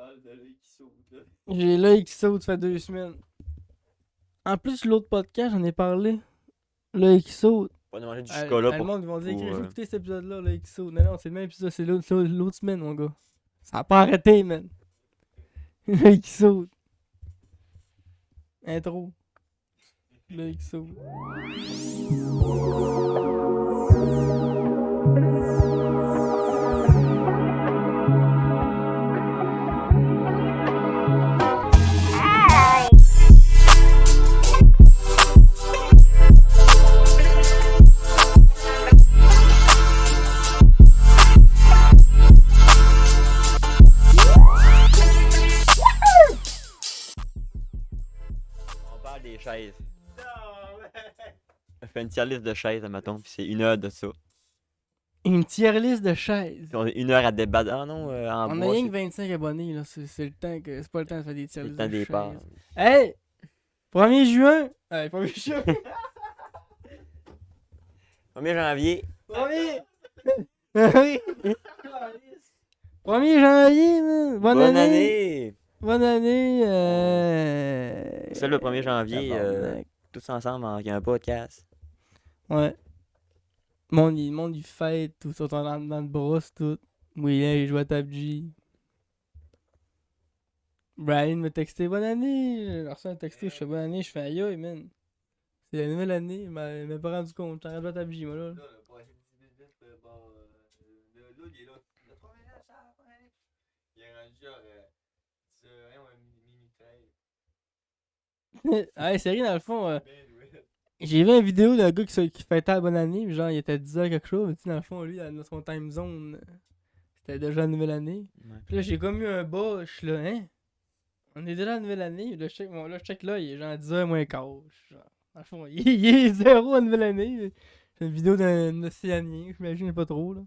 parle de l'œil qui saute, là. J'ai l'œil qui saute, ça fait 2 semaines. En plus, l'autre podcast, j'en ai parlé. L'œil qui saute. Pas de manger du Ah, chocolat le pour... monde, ils vont dire, pour, j'ai écouté cet épisode-là, l'œil qui saute. Non, c'est le même épisode, c'est l'autre semaine, mon gars. Ça a pas arrêté, man. L'œil qui saute. Intro. L'œil qui saute. On parle des chaises. Non, mais... On fait une tier liste de chaises, admettons, puis c'est 1 heure de ça. Une tier list de chaises. Puis on a 1 heure à débattre. Ah non, en On a bois, rien c'est que 25 abonnés, là. C'est le temps que. C'est pas le temps de faire des tier le lists temps de des parts. chaises. Hey! 1er juin! Hey, 1er juin! 1er janvier. 1er! Oui! 1er janvier, man! Bonne année! Bonne année! C'est le 1er janvier, tabarnak. tous ensemble, il y a un podcast. Ouais. Le monde, il fête, tout ça, dans le brosse, tout. Oui, là, il joue à PUBG. Brian m'a texté bonne année. J'ai reçu un texto, je fais bonne année. Je fais aïe, aïe, man. C'est la nouvelle année, il m'a pas rendu compte. J'arrête de jouer à PUBG, moi, là. Là, on a passé 10 minutes, bon... Là, il est là. Le 3 minutes, ça va pas aller. Il est rendu genre... minuit 13. Ouais, c'est rien, dans le fond. Ben, ouais. J'ai vu une vidéo d'un gars qui fêtait la bonne année, puis genre il était 10h quelque chose, mais tu sais, dans le fond, lui, dans son time zone, c'était déjà la nouvelle année. Ouais. Puis là, j'ai comme eu un bas, je suis là, hein? On est déjà la nouvelle année, là, je check là, il est genre 10h moins quart. Je suis genre, dans le fond, il est 0 à nouvelle année. C'est une vidéo d'un océanien, j'imagine pas trop, là.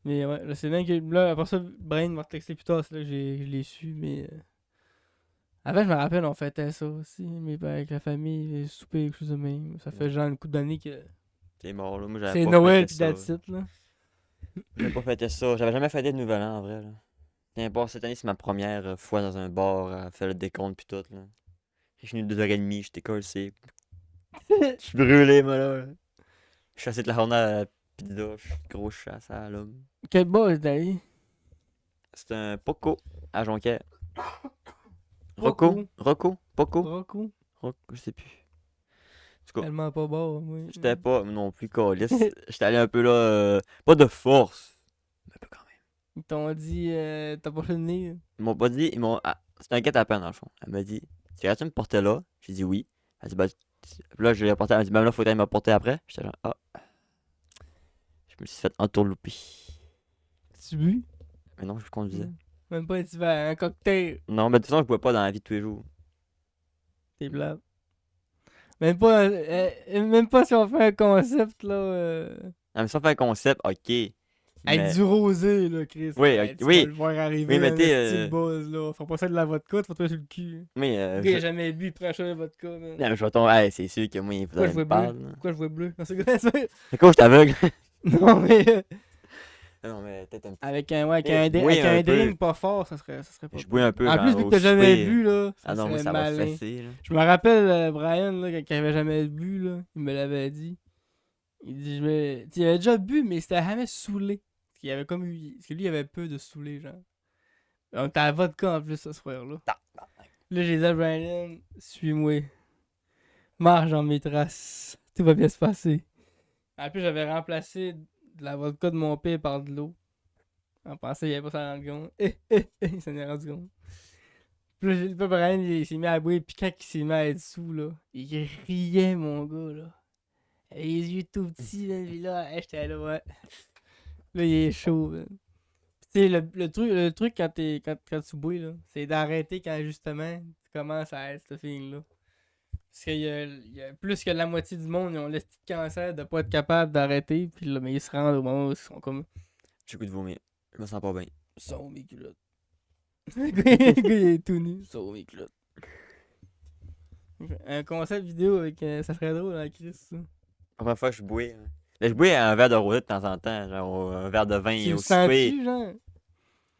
Mais ouais, là, c'est bien que. Là, après ça, Brain m'a texté plus tard, c'est là que je l'ai su, mais. Avant, je me rappelle, on fêtait ça aussi, mais ben, avec la famille, les soupers, quelque chose de même. Ça fait genre une couple d'années que. C'est mort, là. Moi, j'avais C'est pas Noël fêté pis ça. that's it, là. J'avais pas fêté ça. J'avais jamais fêté de Nouvel An, en vrai, là. N'importe, cette année, c'est ma première fois dans un bar à faire le décompte pis tout, là. J'ai fini 2h30, j'étais cassé. Je suis brûlé, moi, là. Je suis assis de la journée à la pizza, je suis gros chasse à l'homme. Quel boss d'ailleurs? C'est un Poco à Jonquière. Poco. Poco, Rocco. je sais plus. En tout cas, Tellement pas bon, moi. j'étais pas non plus caliste. J'étais allé un peu là, pas de force, mais un peu quand même. Ils t'ont dit, t'as pas fait le nez. Ils m'ont pas dit, c'était un guet-apens dans le fond. Elle m'a dit, tu irais-tu me porter là? J'ai dit oui. Elle dit, bah, puis là, je l'ai porté, elle m'a dit, même là, faut que t'ailles me porter après. J'étais genre, ah. Je me suis fait entourlouper. Tu bu? Mais non, je conduisais. Même pas tu vas un cocktail. Non, mais de toute façon, je bois pas dans la vie de tous les jours. T'es blâme. Même pas si on fait un concept, là. Non, mais si on fait un concept, ok. Avec Mais... du rosé, là, Chris. Oui, Hey, ok, tu oui. vas le voir arriver. Oui, mais dans t'es, le style buzz, là. Faut pas ça de la vodka, tu vas toi sur le cul. Mais, Le gars, il a jamais bu, il prend un shot de vodka, man. non, mais je vais tomber. Hey, c'est sûr que moi, il Pourquoi faudrait je vois me parler. bleu? là. Pourquoi je vois bleu? Non, c'est quoi ça? C'est quoi, je suis aveugle? Non, mais. Non, mais peut-être un petit. Avec un, ouais, avec Mais un, je bois avec un un peu. drink pas fort, ça serait pas. Je bois un peu. En genre, plus, vu que au t'as jamais souper. bu, là. Ah non, moi, serait ça va malin. fesser, là. Je me rappelle, Brian, là, quand il avait jamais bu, là, il me l'avait dit. Il dit, il avait déjà bu, mais il s'était jamais saoulé. Parce qu'il avait comme eu. Parce que lui, il avait peu de saoulé, genre. On était à la vodka en plus ce soir-là. Là, j'ai dit à Brian, suis-moi. Marche dans mes traces. Tout va bien se passer. En plus, j'avais remplacé de la vodka de mon père par de l'eau. En pensant qu'il avait pas s'en rendre compte. Il s'en est rendu compte. Puis là, Brian, il s'est mis à boire. Puis quand il s'est mis à être sous, là, il riait, mon gars, là. Les yeux tout petits, là. Puis là, j'étais là, ouais. Là, il est chaud, man. Tu sais, le truc quand tu bois, là, c'est d'arrêter quand justement tu commences à être ce feeling-là. Parce qu'il y a plus que la moitié du monde, ils ont le petit cancer de pas être capable d'arrêter. Puis là, mais ils se rendent au moment où ils sont comme. J'ai goût de vomir. Je me sens pas bien. Sauve mes culottes. Le gars, il est tout nu. Sauve mes culottes. Un concept vidéo avec. Ça serait drôle, la crise, ça. La première fois que je bois. Hein. Là, je bois un verre de rosé de temps en temps, genre un verre de vin Tu le au souper. sens-tu, genre?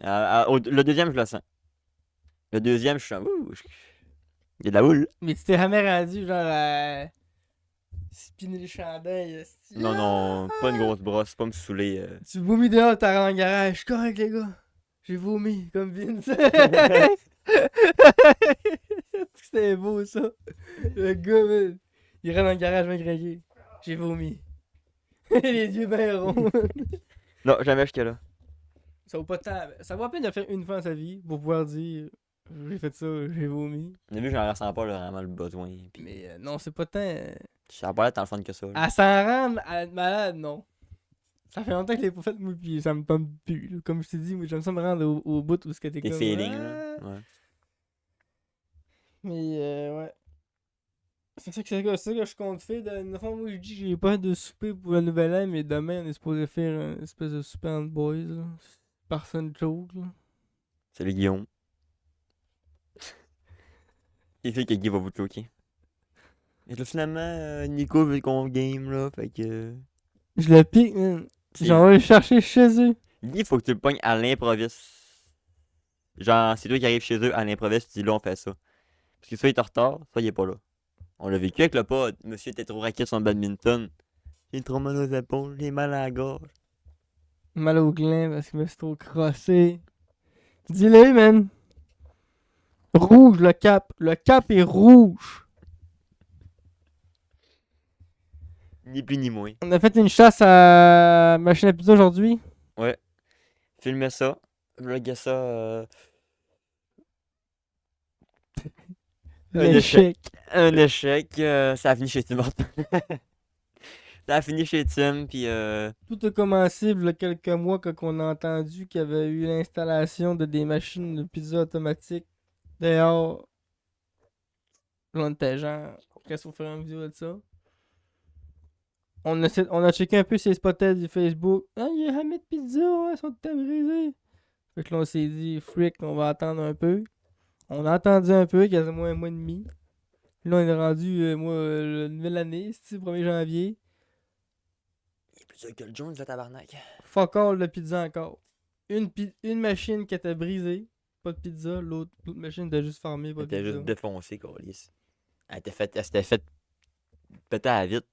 Le deuxième, je le sens. Le deuxième, je suis en... Ouh, il y a de la houle. Mais tu t'es jamais rendu genre à spinner le chandail. esti. Non, non, pas une grosse brosse, pas me saouler. Tu vomis dehors, t'as dans le garage. Je suis correct, les gars. J'ai vomi, comme Vince. C'était beau, ça. Le gars, man, il rentre dans le garage, bien craqué. J'ai vomi. Les yeux bien ronds. Non, jamais jusque là. Ça vaut pas tant. Ça vaut à peine de faire une fois dans sa vie pour pouvoir dire j'ai fait ça, j'ai vomi. Au début, j'en ressens pas vraiment le besoin. Puis, Mais non, c'est pas tant. ça a pas l'air tant le fun que ça. là. À s'en rendre à être malade, non. Ça fait longtemps que je l'ai pas fait, moi, pis ça me tente plus. Là. Comme je t'ai dit, moi, j'aime ça me rendre au bout où ce que t'es Des comme. feelings, Ah! là. Ouais. Mais ouais. C'est ça que je compte faire. Une fois, moi, je dis que j'ai pas de souper pour le nouvel an, mais demain, on est supposé faire une espèce de souper entre boys. Là. Personne joke, là. Salut Guillaume. Il fait que Guy va vous choquer. Et là, finalement, Nico veut qu'on game, là. Fait que. Je le pique, man. C'est- J'en vais le chercher chez eux. Guy, il faut que tu le pognes à l'improviste. Genre, c'est toi qui arrives chez eux à l'improviste, tu dis là, on fait ça. Parce que soit il est en retard, soit il est pas là. On l'a vécu avec le pod. Monsieur était trop raqué sur son badminton. J'ai trop mal aux épaules, j'ai mal à la gorge. Mal au gland parce que je me suis trop crossé. Dis-le, man. Rouge, le cap. Le cap est rouge. Ni plus ni moins. On a fait une chasse à machine à pizza aujourd'hui. Filmez ça. Vloguez ça. Un échec. Un échec. Ça a fini chez Tim Hortons. Ça a fini chez Tim, puis Tout a commencé il y a quelques mois quand on a entendu qu'il y avait eu l'installation de des machines de pizza automatiques dehors. Là, on était genre, qu'est-ce qu'on fait une vidéo de ça? On a checké un peu ces spots du Facebook. Ah, il y a Hamid Pizza, ouais, ils sont tout brisés. Fait que là, on s'est dit, frick, on va attendre un peu. On a attendu un peu, quasiment un mois et demi. Là, on est rendu, la nouvelle année, c'est le 1er janvier. il est plus dur que le Jones, le tabarnak. Fuck all de pizza encore. Une machine qui était brisée, pas de pizza. L'autre machine était juste fermée, pas Elle de était pizza. juste défoncée, Colis. Elle s'était faite péter à la vitre.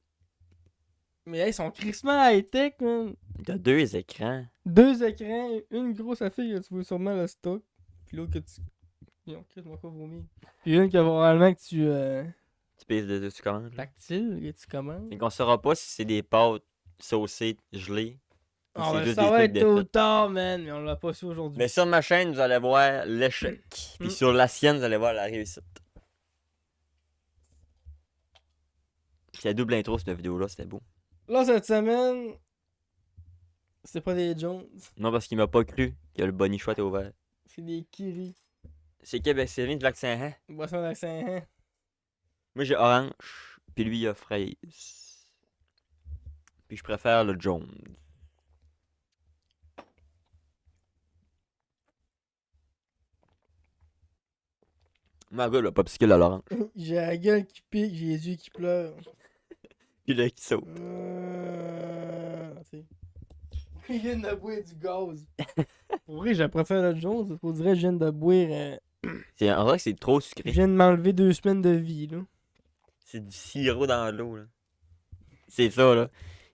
Mais hey, ils sont crissement high-tech, man. T'as 2 écrans. 2 écrans, une grosse affaire que tu vois sûrement le stock. Puis l'autre que tu. Yo, Chris m'a pas vomi. Puis une que probablement que tu. Tu pèses dessus commandes. là. Tactile, que tu commandes. Mais qu'on saura pas si c'est des pâtes saucées, gelées. Ou On c'est va le juste des savoir trucs tôt ou défaits. tard, man. Mais on l'a pas su aujourd'hui. Mais sur ma chaîne, vous allez voir l'échec. Puis Mm. sur la sienne, vous allez voir la réussite. Puis la double intro, cette vidéo-là, c'était beau. Là, cette semaine. C'est pas des Jones. Non, parce qu'il m'a pas cru que le Bonnie Chouette est ouvert. C'est des Kiri. C'est Québec, c'est vient de Lac-Saint-Jean. Boisson d'accent, hein. Moi, j'ai orange, puis lui, il a fraise. Puis je préfère le jaune. Ma gueule, le popsicle à l'orange. J'ai la gueule qui pique, j'ai les yeux qui pleurent. Puis là, qui saute. Tu sais. Il vient de boire du gaz. Pour vrai, je préfère le Jones. On dirait que je viens de boire. On dirait que c'est trop Je sucré. viens de m'enlever 2 semaines de vie, là. C'est du sirop dans l'eau, là. C'est ça, là.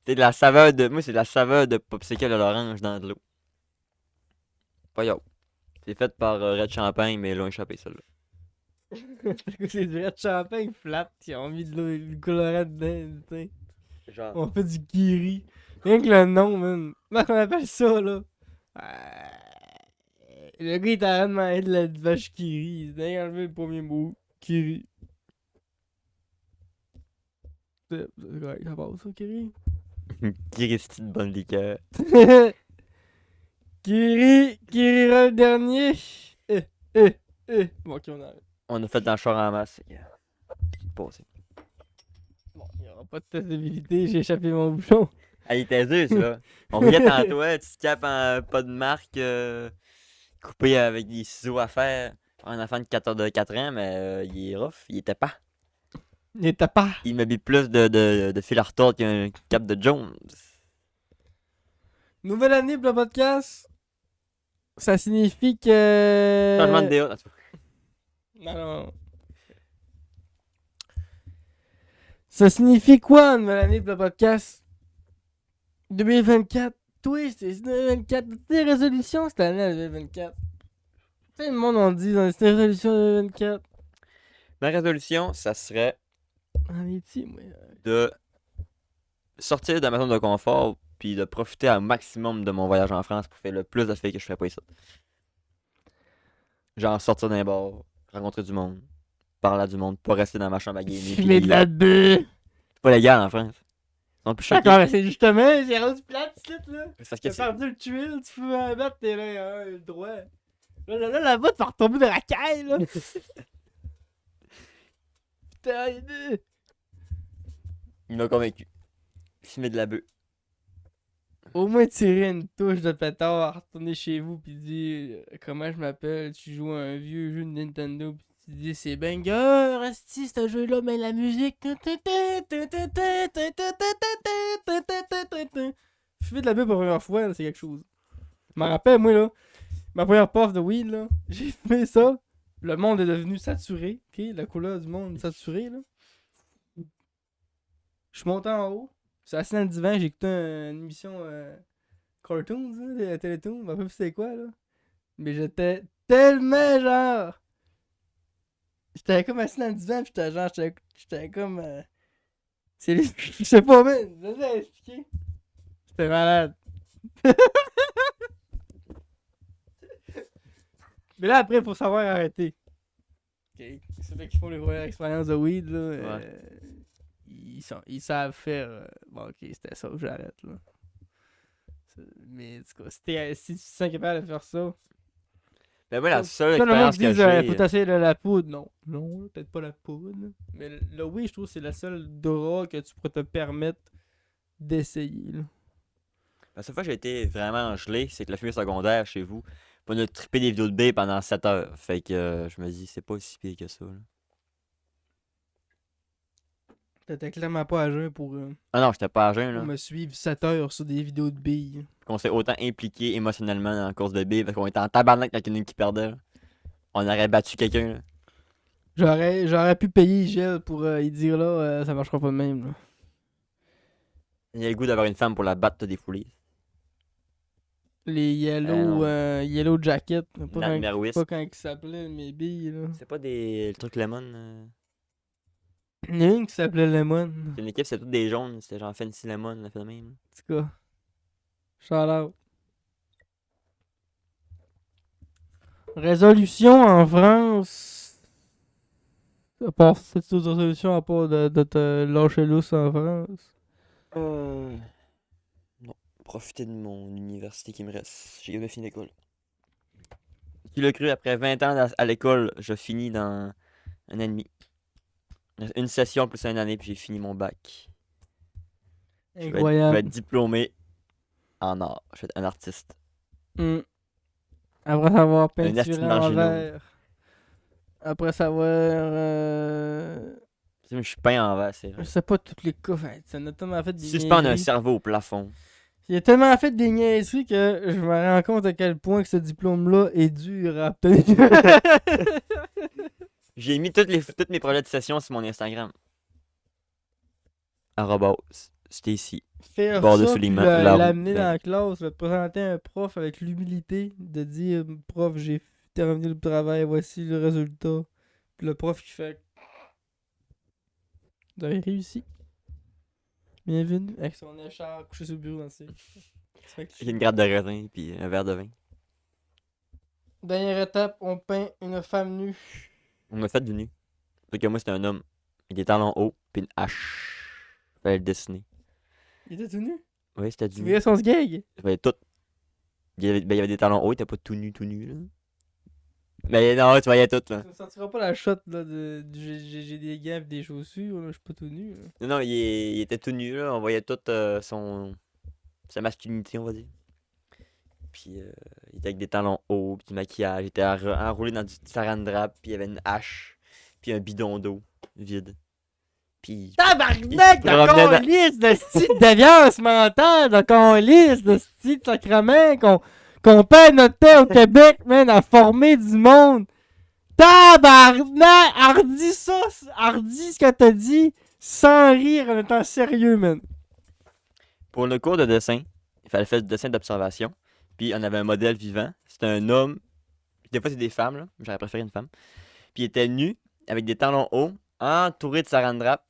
C'est de la saveur de... Moi, c'est de la saveur de popsicle à l'orange dans de l'eau. Pas yo. C'est fait par Red Champagne, mais ils l'ont échappé, celle-là. C'est du red champagne flat. Ils ont mis de l'eau, du colorant dedans, tu sais. Genre... On fait du kiri. Rien que le nom, man. Comment on appelle ça, là? Le gars, il est en train de manger de la vache kiri. Il s'est enlevé le premier mot. Kiri. C'est correct, ça passe, ça, kiri? Christy de bonne liqueur. Kiri le dernier. Bon, ok, on arrête. On a fait dans le char en masse. Passé. Bon, il n'y aura pas de test d'habilité, j'ai échappé mon bouchon. Ah, il était dur, ça. On riait tantôt, hein, tu te capes en pas de marque, coupé avec des ciseaux à faire. Un enfant de 4 ans, mais il est rough, il était pas. Il était pas. Il m'habille plus de fil à retordre qu'un cap de Jones. Nouvelle année pour le podcast. Ça signifie que... Changement de DA. Non, non. Ça signifie quoi, nouvelle année pour le podcast? 2024. Toi, c'est 2024. Tes résolutions cette année, 2024. Tu sais, le monde, on dit dans les résolutions 2024. Ma résolution, ça serait En est moi? de sortir de ma zone de confort puis de profiter au maximum de mon voyage en France pour faire le plus de fait que je fais pas ici. Genre sortir d'un bar, rencontrer du monde, parler à du monde, pas rester dans ma chambre à gamer. Fumer de la bulle. C'est pas légal en France. Ils sont plus choqués. D'accord, c'est justement, j'ai rendu plate, ce là. C'est parce que T'as c'est... perdu le tuile, tu fumes un bat, t'es là, le droit. Là-bas, tu vas retomber dans la caille, là. Putain, Il m'a convaincu. Fumer de la bœuf. au moins tirer une touche de pétard, retourner chez vous pis dire comment je m'appelle, tu joues à un vieux jeu de Nintendo pis tu dis c'est banger, esti ce jeu là, mais la musique. Fumer de la bulle pour la première fois, là, c'est quelque chose. Je me rappelle, moi là, ma première puff de weed là, j'ai fumé ça, le monde est devenu saturé, ok, la couleur du monde est saturée là. Je suis monté en haut. Je suis assis dans le divan, j'ai écouté une émission cartoons, de Télétoon, je sais pas plus c'est quoi là. Mais j'étais tellement genre. J'étais comme assis dans le divan, pis j'étais genre, j'étais comme. C'est les. Je sais pas, mais je vais expliquer. J'étais malade. Mais là après, faut savoir arrêter. Ok. Ceux qui font les premières expériences de weed là. Ils savent faire. Bon, ok, c'était ça que j'arrête là. Mais en tout cas, si tu te sens capable de faire ça. Mais moi, la seule Quand le monde expérience que dit faut j'ai... t'essayer de la poudre, non. Non, peut-être pas la poudre. Mais le oui, je trouve que c'est la seule drogue que tu pourrais te permettre d'essayer. Là. La seule fois que j'ai été vraiment gelé, c'est que la fumée secondaire chez vous. On a trippé des vidéos de B pendant 7 heures. Fait que je me dis, c'est pas aussi pire que ça. Là. T'étais clairement pas à jeun pour Ah non, j'étais pas à jeun. Là. me suivre 7 heures sur des vidéos de billes. Qu'on s'est autant impliqué émotionnellement dans la course de B parce qu'on était en tabarnak avec une qui perdait. Là. On aurait battu quelqu'un. Là. J'aurais pu payer Gilles pour y dire là, ça marchera pas de même. Là. Il y a le goût d'avoir une femme pour la battre, t'as défoulé. Les Yellow Jacket. Nightmare Whisk. Pas quand ils s'appelaient mes billes. Là. C'est pas des... le truc lemon. Il y en a une qui s'appelait Lemon. C'est une équipe, c'était toutes des jaunes. C'était genre Fancy Lemon, la fait de même. En tout cas. Shout out. Résolution en France. À part cette autre résolution, à part de te lâcher lousse en France. Non. Profiter de mon université qui me reste. J'ai jamais fini l'école. Qui l'a cru, après 20 ans à l'école, je finis dans un an et demi. Une session plus une année, puis j'ai fini mon bac. Je vais Incroyable. être diplômé en art. Je vais être un artiste. Après savoir Un artiste peinturer dans en le génome. verre. Après savoir. Tu sais, je suis peint en verre, c'est Je vrai. sais pas toutes les cas. Ça a tellement fait des Suspendre un niaiseries. cerveau au plafond. Il a tellement fait des niaiseries que je me rends compte à quel point que ce diplôme-là est dur à obtenir. J'ai mis tous mes projets de session sur mon Instagram. Arrobas, Stacy. Faire Bord de ça, soulignement, puis l'arbre, l'amener ben. dans la classe, le présenter à un prof avec l'humilité de dire prof, j'ai terminé le travail, voici le résultat. Puis le prof qui fait vous avez réussi. Bienvenue. Avec son écharpe couché sur le bureau dans le J'ai une grappe de raisin puis un verre de vin. Dernière étape, on peint une femme nue. On m'a fait du nu. Sauf que moi, c'était un homme. Avec des talons hauts puis une hache. Fallait le dessiner. Il était tout nu. Oui, c'était du Tu nu. voyais son sgeg. Je voyais tout. Il y avait des talons hauts, il était pas tout nu, là. Mais non, tu voyais tout, là. Tu ne sentiras pas la shot là, j'ai des gants et des chaussures, là, je suis pas tout nu. Là. Non, il était tout nu, là. On voyait toute sa masculinité, on va dire. Puis, il était avec des talons hauts, puis du maquillage. Il était enroulé dans du saran wrap, puis il y avait une hache, puis un bidon d'eau vide. Puis, Tabarnak, Il se promenait de liste de style de déviance mentale, de liste de style de sacrement, Compare notre temps au Québec, man, à former du monde. Tabarnak! Hardi ça! Hardi ce que t'as dit sans rire en étant sérieux, man. Pour le cours de dessin, il fallait faire du dessin d'observation. Puis on avait un modèle vivant. C'était un homme. Des fois, c'est des femmes, là. J'aurais préféré une femme. Puis il était nu, avec des talons hauts, entouré de saran wrap.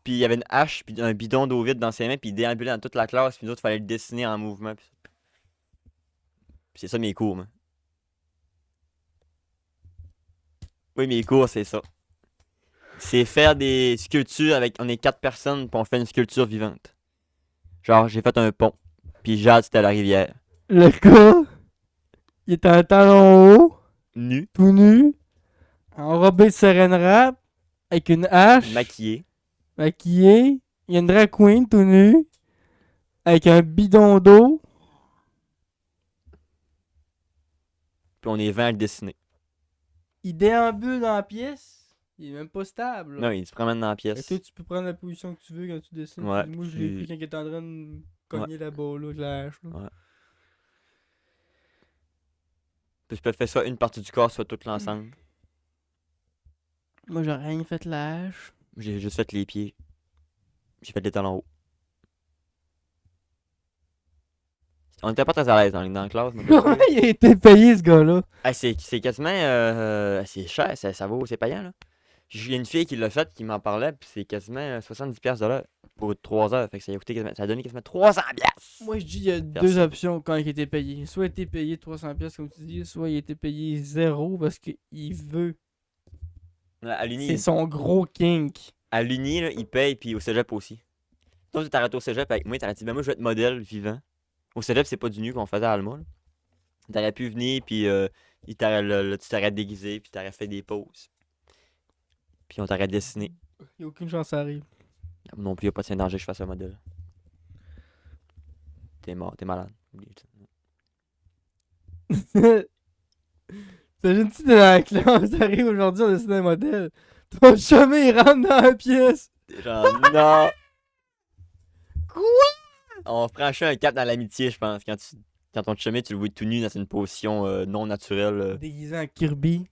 Puis il y avait une hache, puis un bidon d'eau vide dans ses mains, puis il déambulait dans toute la classe. Puis nous autres, il fallait le dessiner en mouvement. Puis c'est ça mes cours, moi. Oui, mes cours, c'est ça. C'est faire des sculptures avec. On est 4 personnes, puis on fait une sculpture vivante. Genre, j'ai fait un pont. Puis Jade, c'était la rivière. Le gars, il était en talon haut, Nu, tout nu, enrobé de saran wrap, avec une hache, maquillé. maquillé. Il y a une drag queen tout nu, avec un bidon d'eau. Puis on est 20 à le dessiner. Il déambule dans la pièce. Il est même pas stable. Là. Non, il se promène dans la Et pièce. toi, tu peux prendre la position que tu veux quand tu dessines. Ouais, Moi, je l'ai puis- pris quand il était en train de cogner là-bas, là, de la hache. Là. Ouais. Puis je peux faire soit une partie du corps, soit tout l'ensemble. Moi, j'aurais rien fait la hache. J'ai juste fait les pieds. J'ai fait les talons hauts. On était pas très à l'aise dans la classe. mais Il a été payé, ce gars-là. Ah, c'est quasiment. C'est cher, ça vaut, c'est payant, là. J'ai une fille qui l'a fait, qui m'en parlait, puis c'est quasiment 70$ de l'heure pour 3 heures. Fait que ça a coûté quasiment, ça a donné quasiment 300$. Moi, je dis, il y a Merci. deux options quand il était payé. Soit il était payé 300$, comme tu dis, soit il était payé 0 parce qu'il veut. À l'Uni, C'est son gros kink. là, il paye, puis au cégep aussi. Toi, tu t'arrêtes au cégep avec moi, t'aurais dit, ben moi, je vais être modèle vivant. Au cégep, c'est pas du nu qu'on faisait à Alma, là. T'aurais pu venir, puis tu t'aurais déguisé, puis t'aurais fait des poses. Puis on t'aurait dessiné. Il n'y a aucune chance ça arrive. Non plus, il a pas de danger que je fasse un modèle. T'es mort, t'es malade. Oublie ça. T'imagines-tu dans la classe, t'arrives aujourd'hui, on dessine un modèle. Ton chemin, il rentre dans la pièce. T'es genre, non! Quoi? On franchit un cap dans l'amitié, je pense. Quand ton chemin, tu le vois tout nu dans une position non naturelle. Déguisé en Kirby.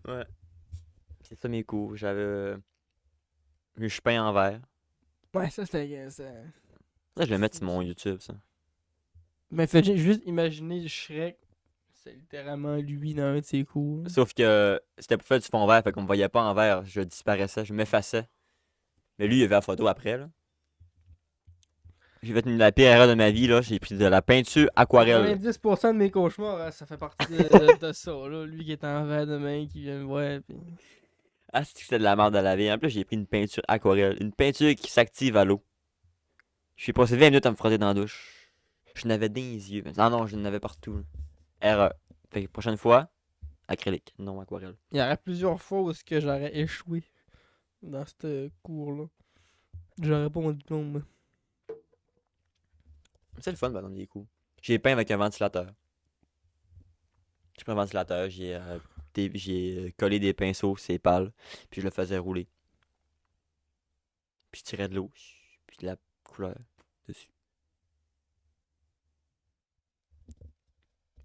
Ouais. C'est ça mes cours. J'avais. Je suis peint en verre. Ouais, ça c'était. Ça, je vais le mettre sur mon YouTube, ça. Mais faites juste imaginer Shrek. C'est littéralement lui dans un de ses cours. Sauf que c'était pour faire du fond vert, fait qu'on me voyait pas en vert. Je disparaissais, je m'effaçais. Mais lui, il avait la photo après, là. J'ai fait la pire erreur de ma vie, là. J'ai pris de la peinture aquarelle. 90% de mes cauchemars, hein, ça fait partie de ça, là. Lui qui est en verre de main, qui vient me voir. Pis... Ah, c'était de la merde à laver. En plus, j'ai pris une peinture aquarelle. Une peinture qui s'active à l'eau. Je suis passé 20 minutes à me frotter dans la douche. Je n'avais dans les yeux. Non, je n'avais partout, là. Erreur. Fait que prochaine fois, acrylique, non aquarelle. Il y aurait plusieurs fois où est-ce que j'aurais échoué dans ce cours-là. J'aurais pas mon diplôme, moi. C'est le fun, par exemple, des coups. J'ai peint avec un ventilateur. J'ai pris un ventilateur, j'ai collé des pinceaux sur ses pales, puis je le faisais rouler. Puis je tirais de l'eau, puis de la couleur dessus.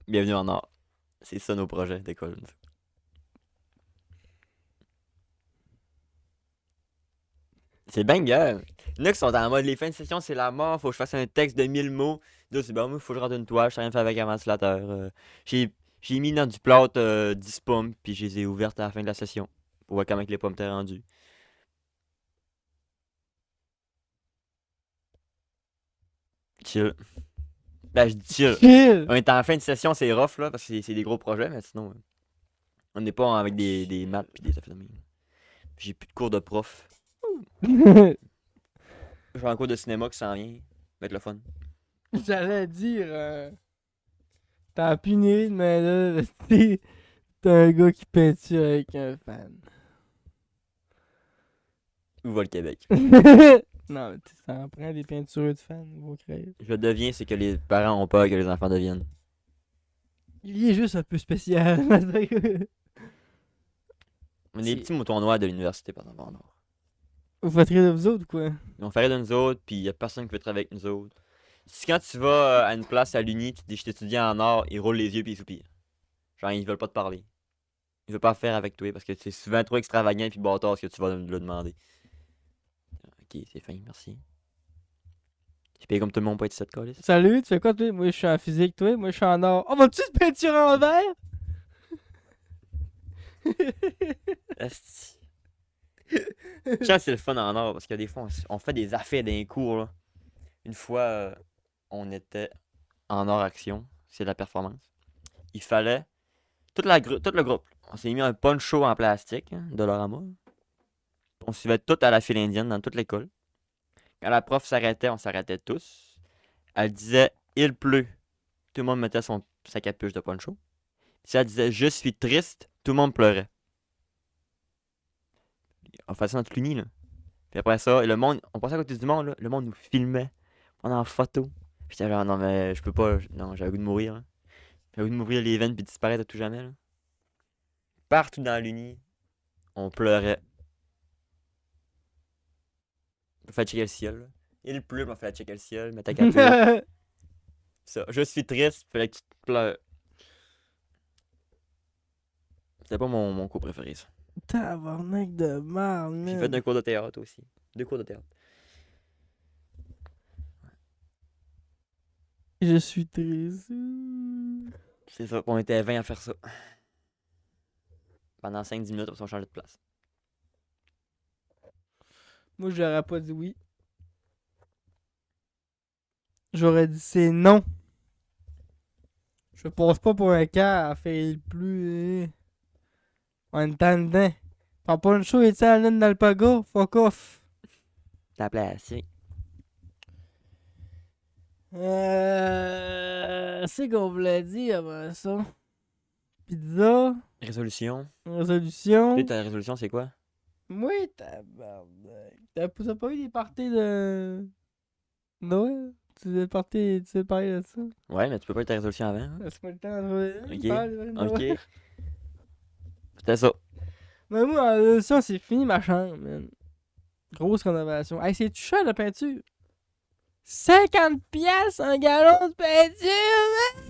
Bienvenue en art. C'est ça nos projets d'école. C'est banger. Il y en a qui sont en mode les fins de session, c'est la mort, faut que je fasse un texte de 1000 mots. D'autres, c'est bon, moi, faut que je rentre une toile, je sais rien faire avec un ventilateur. J'ai mis dans du plâtre 10 pommes, puis je les ai ouvertes à la fin de la session. Pour voir comment que les pommes étaient rendues. Chill. Ben, je dis chill. Chill! On est en fin de session, c'est rough, là, parce que c'est des gros projets, mais sinon, on n'est pas avec des maths puis des affaires de même. J'ai plus de cours de prof. J'ai un cours de cinéma qui s'en vient. Ça va être le fun. J'allais dire, t'as puni, mais là, t'as un gars qui peinture avec un fan. Où va le Québec? Non, mais ça en prend des peintures de fans, vos créer. Je deviens, c'est que les parents ont peur que les enfants deviennent. Il y est juste un peu spécial. On est des petits moutons noirs de l'université, par exemple, en or. Vous faites rire de vous autres ou quoi? On fait rire de nous autres, puis y a personne qui veut travailler avec nous autres. Si quand tu vas à une place à l'Uni, tu dis je suis étudiant en art, ils roulent les yeux puis ils soupirent. Genre, ils veulent pas te parler. Ils veulent pas faire avec toi parce que c'est souvent trop extravagant puis bâtard ce que tu vas le demander. Ok, c'est fin, merci. Je paye comme tout le monde pour être cette colis. Salut, tu fais quoi toi? Moi je suis en physique, toi, moi je suis en art. Oh, vas-tu te peinture en verre? Esti. Je pense que c'est le fun en art parce que des fois on fait des affaires d'un cours. Là. Une fois, on était en art action, c'est de la performance. Il fallait tout le groupe. On s'est mis un poncho en plastique, hein, Dollarama. On suivait tout à la file indienne dans toute l'école. Quand la prof s'arrêtait, on s'arrêtait tous. Elle disait il pleut. Tout le monde mettait sa capuche de poncho. Si elle disait je suis triste, tout le monde pleurait. On faisait ça dans toute l'uni, là. Puis après ça, le monde, on passait à côté du monde, là, le monde nous filmait. On en photo. J'étais genre, non, mais je peux pas. Non, j'avais le goût de mourir. Hein. J'avais le goût de m'ouvrir les veines puis disparaître à tout jamais. Là. Partout dans l'uni, on pleurait. On fait checker le ciel. Là. Il pleut, on fait checker le ciel, mets ta capuche. Ça, je suis triste, fallait que tu te pleures. C'était pas mon cours préféré, ça. Tabarnak de merde, J'ai man. fait un cours de théâtre aussi. 2 cours de théâtre. Je suis triste. C'est ça, on était 20 à faire ça. Pendant 5-10 minutes, on changeait de place. Moi j'aurais pas dit oui. J'aurais dit c'est non. Je passe pas pour un cas à faire le plus. En temps dedans. T'as pas une show et à la d'alpaga? Fuck off. La place, oui. C'est qu'on voulait dire avant ça. Pizza, Résolution. résolution. Tu sais, ta résolution, c'est quoi? Oui, tabarnak. T'as pas eu des parties de Noël? Tu veux parler de ça? Ouais, mais tu peux pas être ta résolution avant. Hein? C'est pas le temps de Ok. parler de Noël. Ok. C'était ça. Mais moi, en résolution, c'est fini ma chambre, man. Grosse rénovation. Hey, c'est-tu cher la peinture? 50$ un gallon de peinture, man!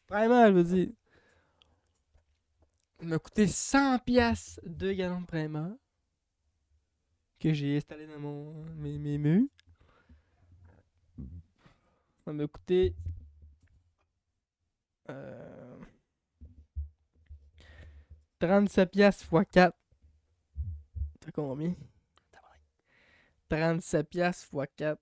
Vraiment, je veux dire. Il m'a coûté 100$ 2 gallons de primer que j'ai installé dans mes murs. Ça m'a coûté 37$ x 4. T'as combien? 37$ x 4.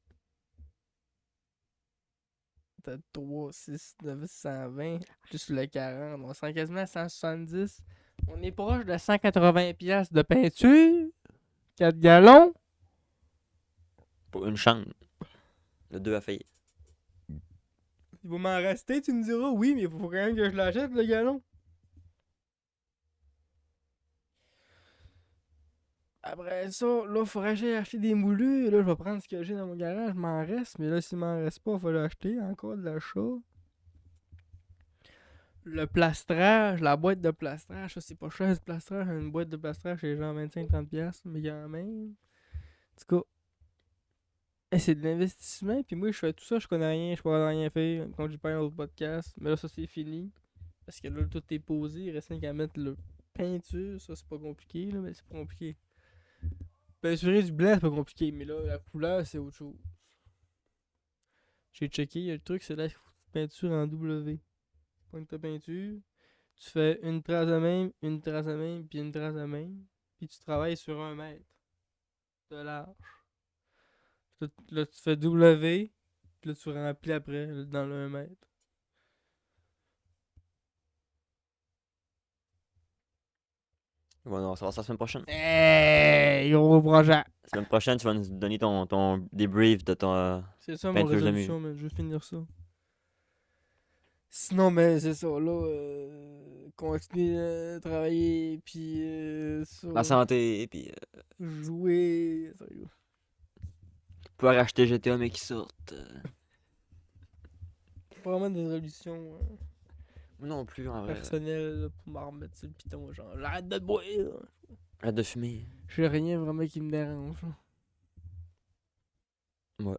T'as 3, 6, 9, 120. Plus le 40. On sent quasiment à 170. On est proche de 180$ de peinture. 4 gallons. Pour une chambre. Le 2 a failli. Il va m'en rester, tu me diras. Oui, mais il faut quand même que je l'achète, le gallon. Après ça, là, il faudrait que j'aille acheter des moulures. Là, je vais prendre ce que j'ai dans mon garage. Il m'en reste. Mais là, s'il m'en reste pas, il faut l'acheter. Encore de l'achat. Le plastrage, la boîte de plastrage, ça c'est pas cher ce plastrage. Une boîte de plastrage, c'est genre 25-30$, mais quand même. En tout cas, c'est de l'investissement. Puis moi, je fais tout ça, je connais rien, je peux rien faire. Comme j'ai pas un autre podcast. Mais là, ça c'est fini. Parce que là, tout est posé. Il reste rien qu'à mettre le peinture. Ça, c'est pas compliqué, là, mais c'est pas compliqué. Peinturer du blanc, c'est pas compliqué. Mais là, la couleur, c'est autre chose. J'ai checké, le truc, c'est la peinture en W. Pointe ta peinture, tu fais une trace de même, une trace de même, puis une trace de même, puis tu travailles sur 1 mètre de large. Là, tu fais W, puis là, tu remplis après dans le 1 mètre. Bon, on va savoir ça la semaine prochaine. Hey, gros projet! La semaine prochaine, tu vas nous donner ton débrief de ton. C'est ça mon Peinture de résolution, man. Je vais finir ça. Sinon, mais c'est ça, là, continuer à travailler, puis ça, La santé, et puis. jouer, sérieux. Pouvoir acheter GTA, mais qui sortent. Pas vraiment des résolutions Moi non plus, en vrai. personnelles là, pour m'en remettre sur le piton, genre, j'arrête de boire! Arrête de fumer. J'ai rien vraiment qui me dérange. Là. Ouais.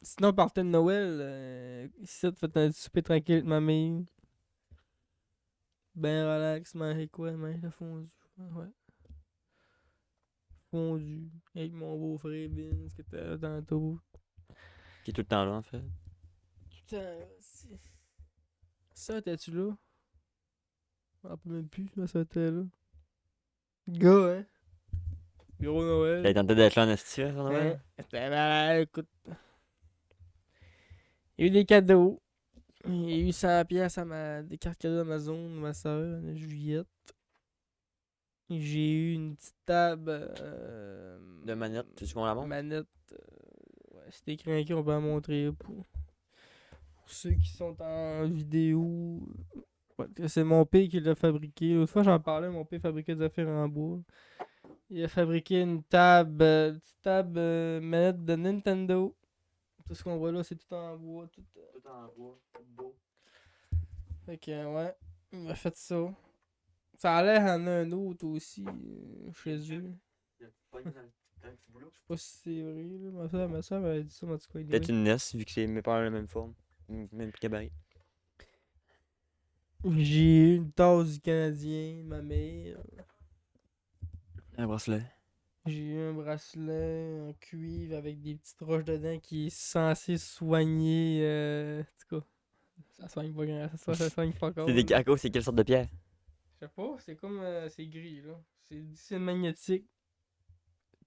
Sinon, on partait de Noël. Ici, tu fais un souper tranquille avec ma mère. Ben relax, manger quoi? Manger la fondue. Ouais. Fondue. Avec mon beau-frère Vince qui était là tantôt. Qui est tout le temps là, en fait. Putain, c'est... Ça, t'es-tu là? Je m'en rappelle même plus, ça était là. Gars, hein? Gros Noël. T'as tenté d'être là en esti, hein, sur Hein? Noël? C'était malade, écoute. Il y a eu des cadeaux. Il y a eu 100 pièces des cartes cadeaux d'Amazon de ma soeur, Juliette. J'ai eu une petite table. De manette, tu sais qu'on la montre? Manette. Ouais, c'était craqué, on peut en montrer pour ceux qui sont en vidéo. Ouais, c'est mon père qui l'a fabriqué. L'autre fois, j'en parlais, mon père fabriquait des affaires en bois. Il a fabriqué une table, petite table manette de Nintendo. Tout ce qu'on voit là, c'est tout en bois. Tout en bois, tout beau. Fait que, ouais, il m'a fait ça. Ça a l'air en a un autre aussi, chez eux. Il a pogné dans le petit boulot. Je sais pas si c'est vrai, là. Ma soeur m'avait dit ça, mais en tout cas, Peut-être anyway. une NES, vu que c'est mes parents la même forme. Même gabarit. J'ai eu une tasse du Canadien, de ma mère. Un bracelet. J'ai eu un bracelet en cuivre avec des petites roches dedans qui est censé soigner. En tout cas, ça soigne pas grand, ça soigne pas encore. C'est des à cause, c'est quelle sorte de pierre? Je sais pas, c'est comme. C'est gris, là. C'est magnétique.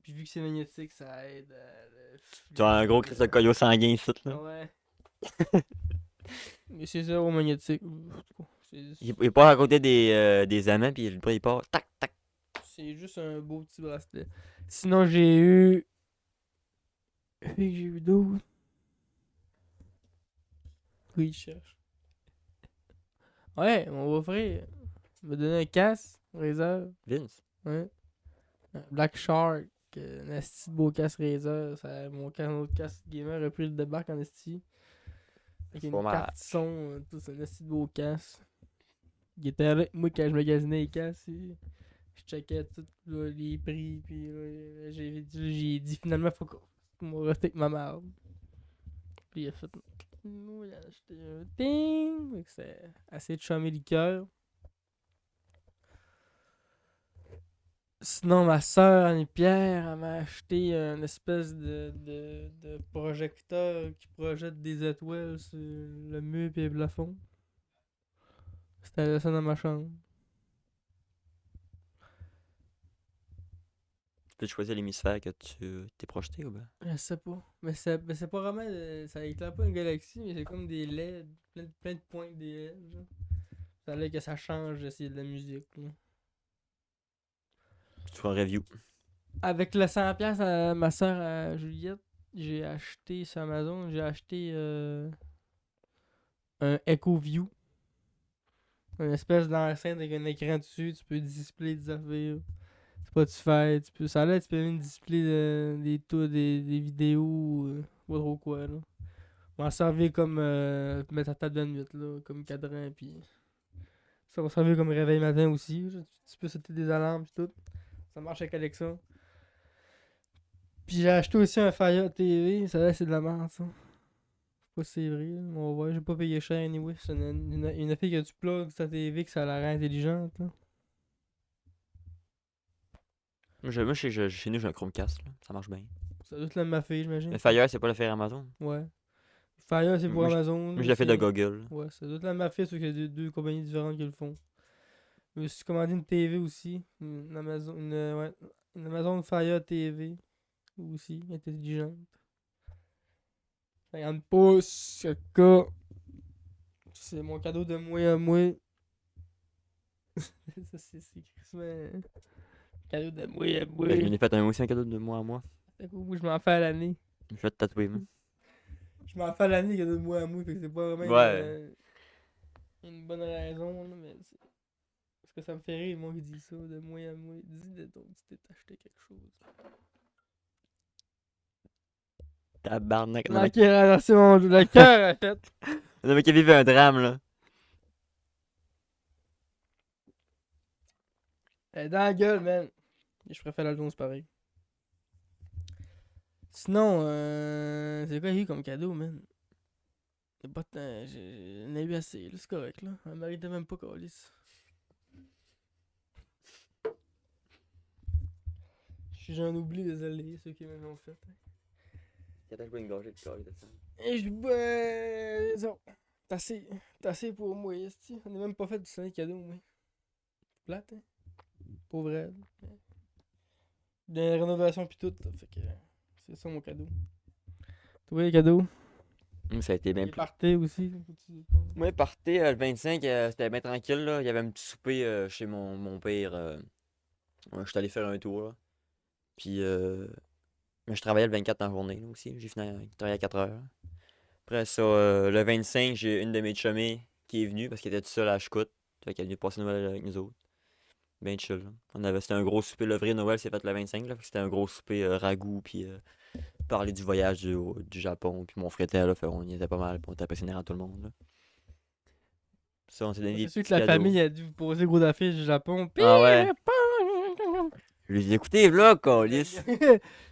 Puis vu que c'est magnétique, ça aide à. Tu as un gros crise de coyot sanguin ici, là. Ouais. Mais c'est zéro magnétique. En tout cas, Il part à côté des amants, puis il part. Tac, tac. c'est juste un beau petit bracelet. Sinon, j'ai eu. Qu'est-ce que j'ai eu d'autre? Oui, je cherche. Ouais, mon beau-frère m'a donné un casque, Razer. Vince. Ouais. Un Black Shark. Un asti de beau casque Razer. Mon autre casque gamer a pris le débarque en asti. Avec une Fromage. carte son, tout, c'est un asti de beau casque. Il était avec moi quand je magasinais les casques. Je checkais tout là, les prix. Puis là, j'ai dit finalement, faut qu'on va rester avec ma mère. Puis il a fait. Moi, il a acheté un ding. Fait que c'est assez de chummer le cœur. Sinon, ma soeur, Annie-Pierre, elle m'a acheté une espèce de projecteur qui projette des étoiles sur le mur et le plafond. C'était ça dans ma chambre. Tu peux choisir l'hémisphère que tu t'es projeté ou bien? Je sais pas. Mais c'est pas vraiment. Ça éclaire pas une galaxie, mais c'est comme des LED. Plein de points des LED. Genre. Ça a l'air que ça change d'essayer de la musique. Là. Tu feras un review. Avec le 100$ à ma soeur Juliette, j'ai acheté sur Amazon, j'ai acheté un Echo View. Une espèce d'enceinte avec un écran dessus, tu peux displayer des affaires. Spotify, ça a l'air, tu peux même displayer des vidéos, pas trop quoi là. M'en servir comme mettre ta table de nuit là, comme cadran puis ça va servir comme réveil matin aussi. Là. Tu peux sauter des alarmes et tout. Ça marche avec Alexa. Puis j'ai acheté aussi un Fire TV, ça là c'est de la merde ça. Je sais pas si c'est vrai, là. On va voir, j'ai pas payé cher anyway. C'est une fille que tu plugs sur ta TV que ça la rend intelligente là. Moi, chez nous, j'ai un Chromecast, là. Ça marche bien. Ça doit être la ma fille, j'imagine. Le Fire, c'est pas l'affaire Amazon. Ouais. Fire c'est pour Moi, Amazon. Moi, je l'ai fait de Google. Ouais, ça doit être la mafia, sauf qu'il y a deux compagnies différentes qui le font. Je me suis commandé une TV aussi. Une Amazon, une Amazon Fire TV. Aussi, intelligente. 50 pouces, caca. C'est mon cadeau de moi à moi. Ça, c'est Christmas. Cadeau de moi à moi. Ben, je m'en ai fait aussi un cadeau de moi à moi. Moi, je m'en fais à l'année. Je me fait tatouer, moi. Je m'en fais à l'année, cadeau de moi à moi. Fait que c'est pas vraiment Ouais. une bonne raison. Là, mais parce que ça me fait rire, moi, qui dit ça, de moi à moi. Dis donc, tu t'es acheté quelque chose. Tabarnak. Non, ok, alors c'est mon le cœur, en fait. Le mec qui a vécu un drame, là. Dans la gueule, man. Et je préfère la c'est pareil. Sinon, c'est quoi il y a eu comme cadeau, man? C'est pas tant. J'en ai eu assez, là, c'est correct, là. Elle méritait même pas, Calis. J'en oublie, désolé, ceux qui m'ont fait. T'as peut-être une gorgée de carré de ça. Et je ça. T'as assez pour moi, esti. On n'a même pas fait du Sonic cadeau, moi. Plate, hein? Pour vrai. De la rénovation pis tout, là. Fait que c'est ça mon cadeau. Toi, les cadeaux? Ça a été bien Les plus. parties aussi. Moi, party, le 25, c'était bien tranquille, là. Il y avait un petit souper chez mon père. Ouais, je suis allé faire un tour, là. Puis, mais je travaillais le 24 en journée, là, aussi. J'ai fini à travailler à 4 heures. Après ça, le 25, j'ai une de mes chumées qui est venue parce qu'elle était toute seule à Chicoute. Fait qu'elle est venue passer Noël avec nous autres. Bien chill, là. C'était un gros souper. Le vrai Noël, c'est fait le 25, là. Fait que c'était un gros souper ragoût, puis parler du voyage du Japon. Puis mon frère était là, fait on y était pas mal, puis on était impressionné à tout le monde, là. Ça, on s'est donné des C'est sûr petits que la cadeaux. famille a dû vous poser gros affiches du Japon. Ah ouais. Je lui ai dit, écoutez, vlog, câlisse.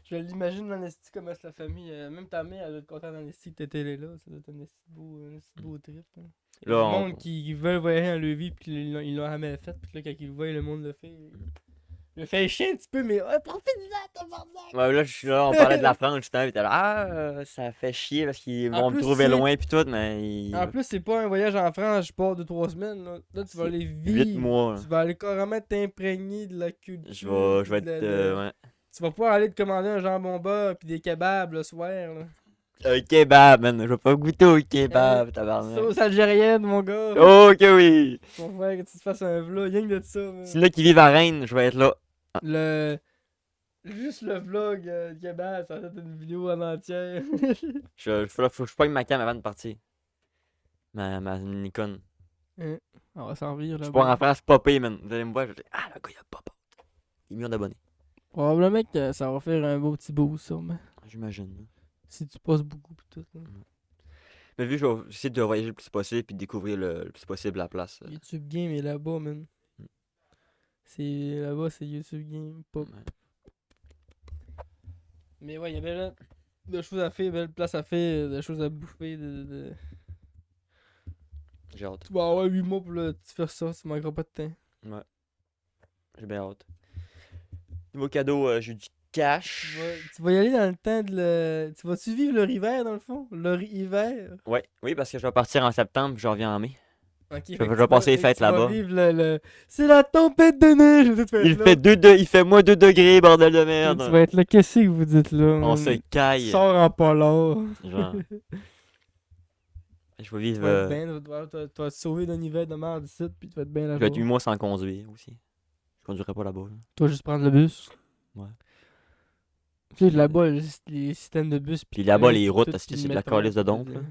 Je l'imagine dans l'esti comme est la famille. Même ta mère, elle doit être contente dans l'esti que t'étais là. Ça doit être un esti beau trip. Hein. Il y a Là, du on- monde qui veulent voyager en Levis puis ils l'ont jamais fait. Puis là, quand ils le voient, le monde le fait. Le fait chier un petit peu, mais profite-en, tabarnak! Ouais, là, je suis là, on parlait de la France, justement, pis t'es là, ça fait chier parce qu'ils En vont me plus, trouver c'est- loin pis tout, mais En plus, c'est pas un voyage en France, je pars de 3 semaines. Là tu vas C'est aller 8 vivre. mois, là. Tu vas aller carrément t'imprégner de la culture. Je vais puis être, ouais. Tu vas pas aller te commander un jambon beurre puis des kebabs le soir. Là. Un kebab, man, je vais pas goûter au kebab, tabarnak. Sauce algérienne, mon gars. Oh, que oui! Pour faire que tu te fasses un vlog, rien que de ça. Man. S'il y en a qui vivent à Rennes, je vais être là. Juste le vlog kebab, ça va être une vidéo en entière. Faut que je pogne ma cam avant de partir. Ma Nikon. On va s'en rire là. Je pars en France popper, man. Vous allez me voir, je vais dire, le gars, il a pop. Il est millions d'abonnés. Probablement que ça va faire un beau petit boost, sûrement. J'imagine, là. Si tu passes beaucoup pis tout. Là. Mais vu que je vais essayer de voyager le plus possible puis de découvrir le plus possible la place. YouTube Game est là-bas, man. C'est là-bas, c'est YouTube Game. Pas... Ouais. Mais ouais, il y avait là de choses à faire, belle place à faire, de choses à bouffer. J'ai hâte. Tu vas avoir 8 mois pour là, tu faire ça, tu manqueras pas de temps. Ouais. J'ai bien hâte. Niveau cadeau, j'ai eu du cash. Tu vas y aller dans le temps de le. Tu vas-tu vivre leur hiver dans le fond? Leur hiver? Ouais, oui, parce que je vais partir en septembre puis je reviens en mai. Ok, Je vais passer les fêtes là-bas. Vivre le... C'est la tempête de neige! Vous êtes Il fait moins 2 degrés, bordel de merde. Tu vas être là, qu'est-ce que vous dites là? On man? se caille. Sors en polar. Genre. Je vais Tu vivre. vas être bien, tu vas te sauver d'un hiver de merde ici, puis tu vas être bien Je là-bas. vais être 8 mois sans conduire aussi. Je conduirai pas là-bas. Là. Toi, juste prendre le bus. Ouais. Tu sais, là-bas, juste les systèmes de bus. Puis là-bas, les tout, routes, tout, parce que puis c'est le de la métro, calice de puis dompe. le- Là.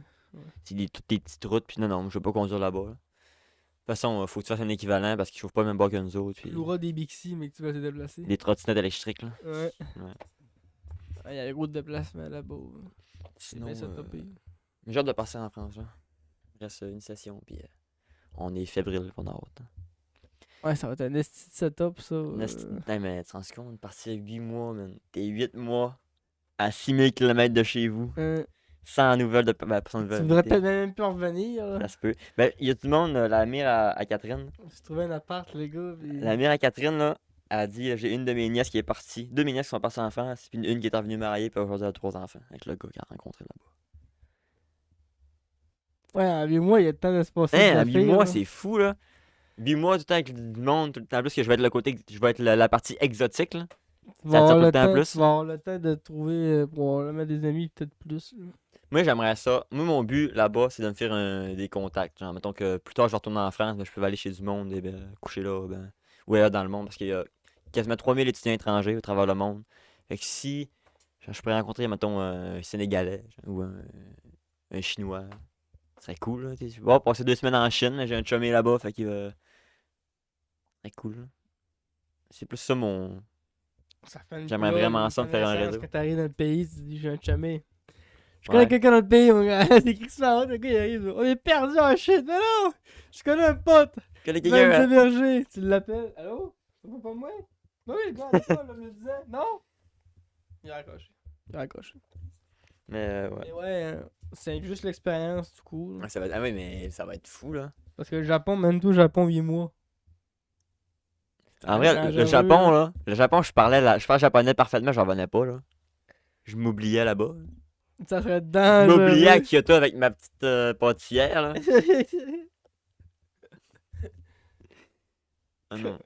C'est toutes des petites routes, puis non, je veux pas conduire là-bas. Là. De toute façon, faut que tu fasses un équivalent parce qu'ils chauffent pas le même bas que nous autres. Tu Puis loueras des Bixi, mais que tu vas te déplacer. des trottinettes électriques. Là. Ouais. Ouais. Il y a les gros déplacements là-bas. C'est Sinon, bien ça topé. j'ai hâte de passer en France. Là. Il reste une session, puis on est fébrile pendant autant. Ouais, ça va être un esti de setup, ça. Putain, mais tu te rends compte, partir 8 mois, man. T'es 8 mois à 6000 km de chez vous, sans nouvelles de. Ben, sans Tu nouvelles. voudrais peut-être même plus revenir. Là. Ça se peut. Ben, il y a tout le monde, la mire à Catherine. J'ai trouvé un appart, les gars. Puis... La mire à Catherine, là, elle a dit j'ai une de mes nièces qui est partie. 2 de mes nièces qui sont parties en France, puis une qui est revenue mariée, puis aujourd'hui elle a 3 enfants. Avec le gars qu'elle a rencontré là-bas. Ouais, en 8 mois, il y a le temps de se passer. Hein, des à 8 affaires, mois, là. c'est fou, là. 8 mois, tout le temps avec du monde, tout le temps plus, que je vais être le côté, je vais être la partie exotique, là. Tu ça vas attire avoir tout le le temps temps, plus. tu vas avoir le temps de trouver, probablement des amis, peut-être plus. Là. Moi, j'aimerais ça. Moi, mon but là-bas, c'est de me faire des contacts. Genre, mettons que plus tard, je retourne en France, ben, je peux aller chez du monde et ben, coucher là, ben, ou ailleurs dans le monde, parce qu'il y a quasiment 3000 étudiants étrangers au travers le monde. Fait que si genre, je pourrais rencontrer, mettons, un Sénégalais genre, ou un Chinois, ce serait cool. Là, je vais passer 2 semaines en Chine, là, j'ai un chumé là-bas, fait qu'il va. Ce serait cool. Là. C'est plus ça mon. Ça fait une J'aimerais blog, vraiment une ça, me faire un connaissance réseau. Quand t'arrives dans le pays, tu dis j'ai un chumé. Je Ouais. connais quelqu'un dans le pays, mon gars. C'est écrit sur la route, le gars il arrive. On est perdu en shit. Mais non! Je connais un pote. Que les Il va nous gars, héberger. Tu l'appelles. Allô? C'est pas moi? Oui, le gars à l'école, là, me le disait. Non? Il a accroché. Il a accroché. Mais ouais. Mais ouais, c'est juste l'expérience, du coup. Ah, ça va être... Ah oui, mais ça va être fou, là. Parce que le Japon, même tout, le Japon, 8 mois. En vrai, Dangereux, le Japon, je parle japonais parfaitement, j'en revenais pas, là. Je m'oubliais là-bas. Ça serait Je m'oubliais à dangereux. Kyoto avec ma petite pâtissière, là. Ah non.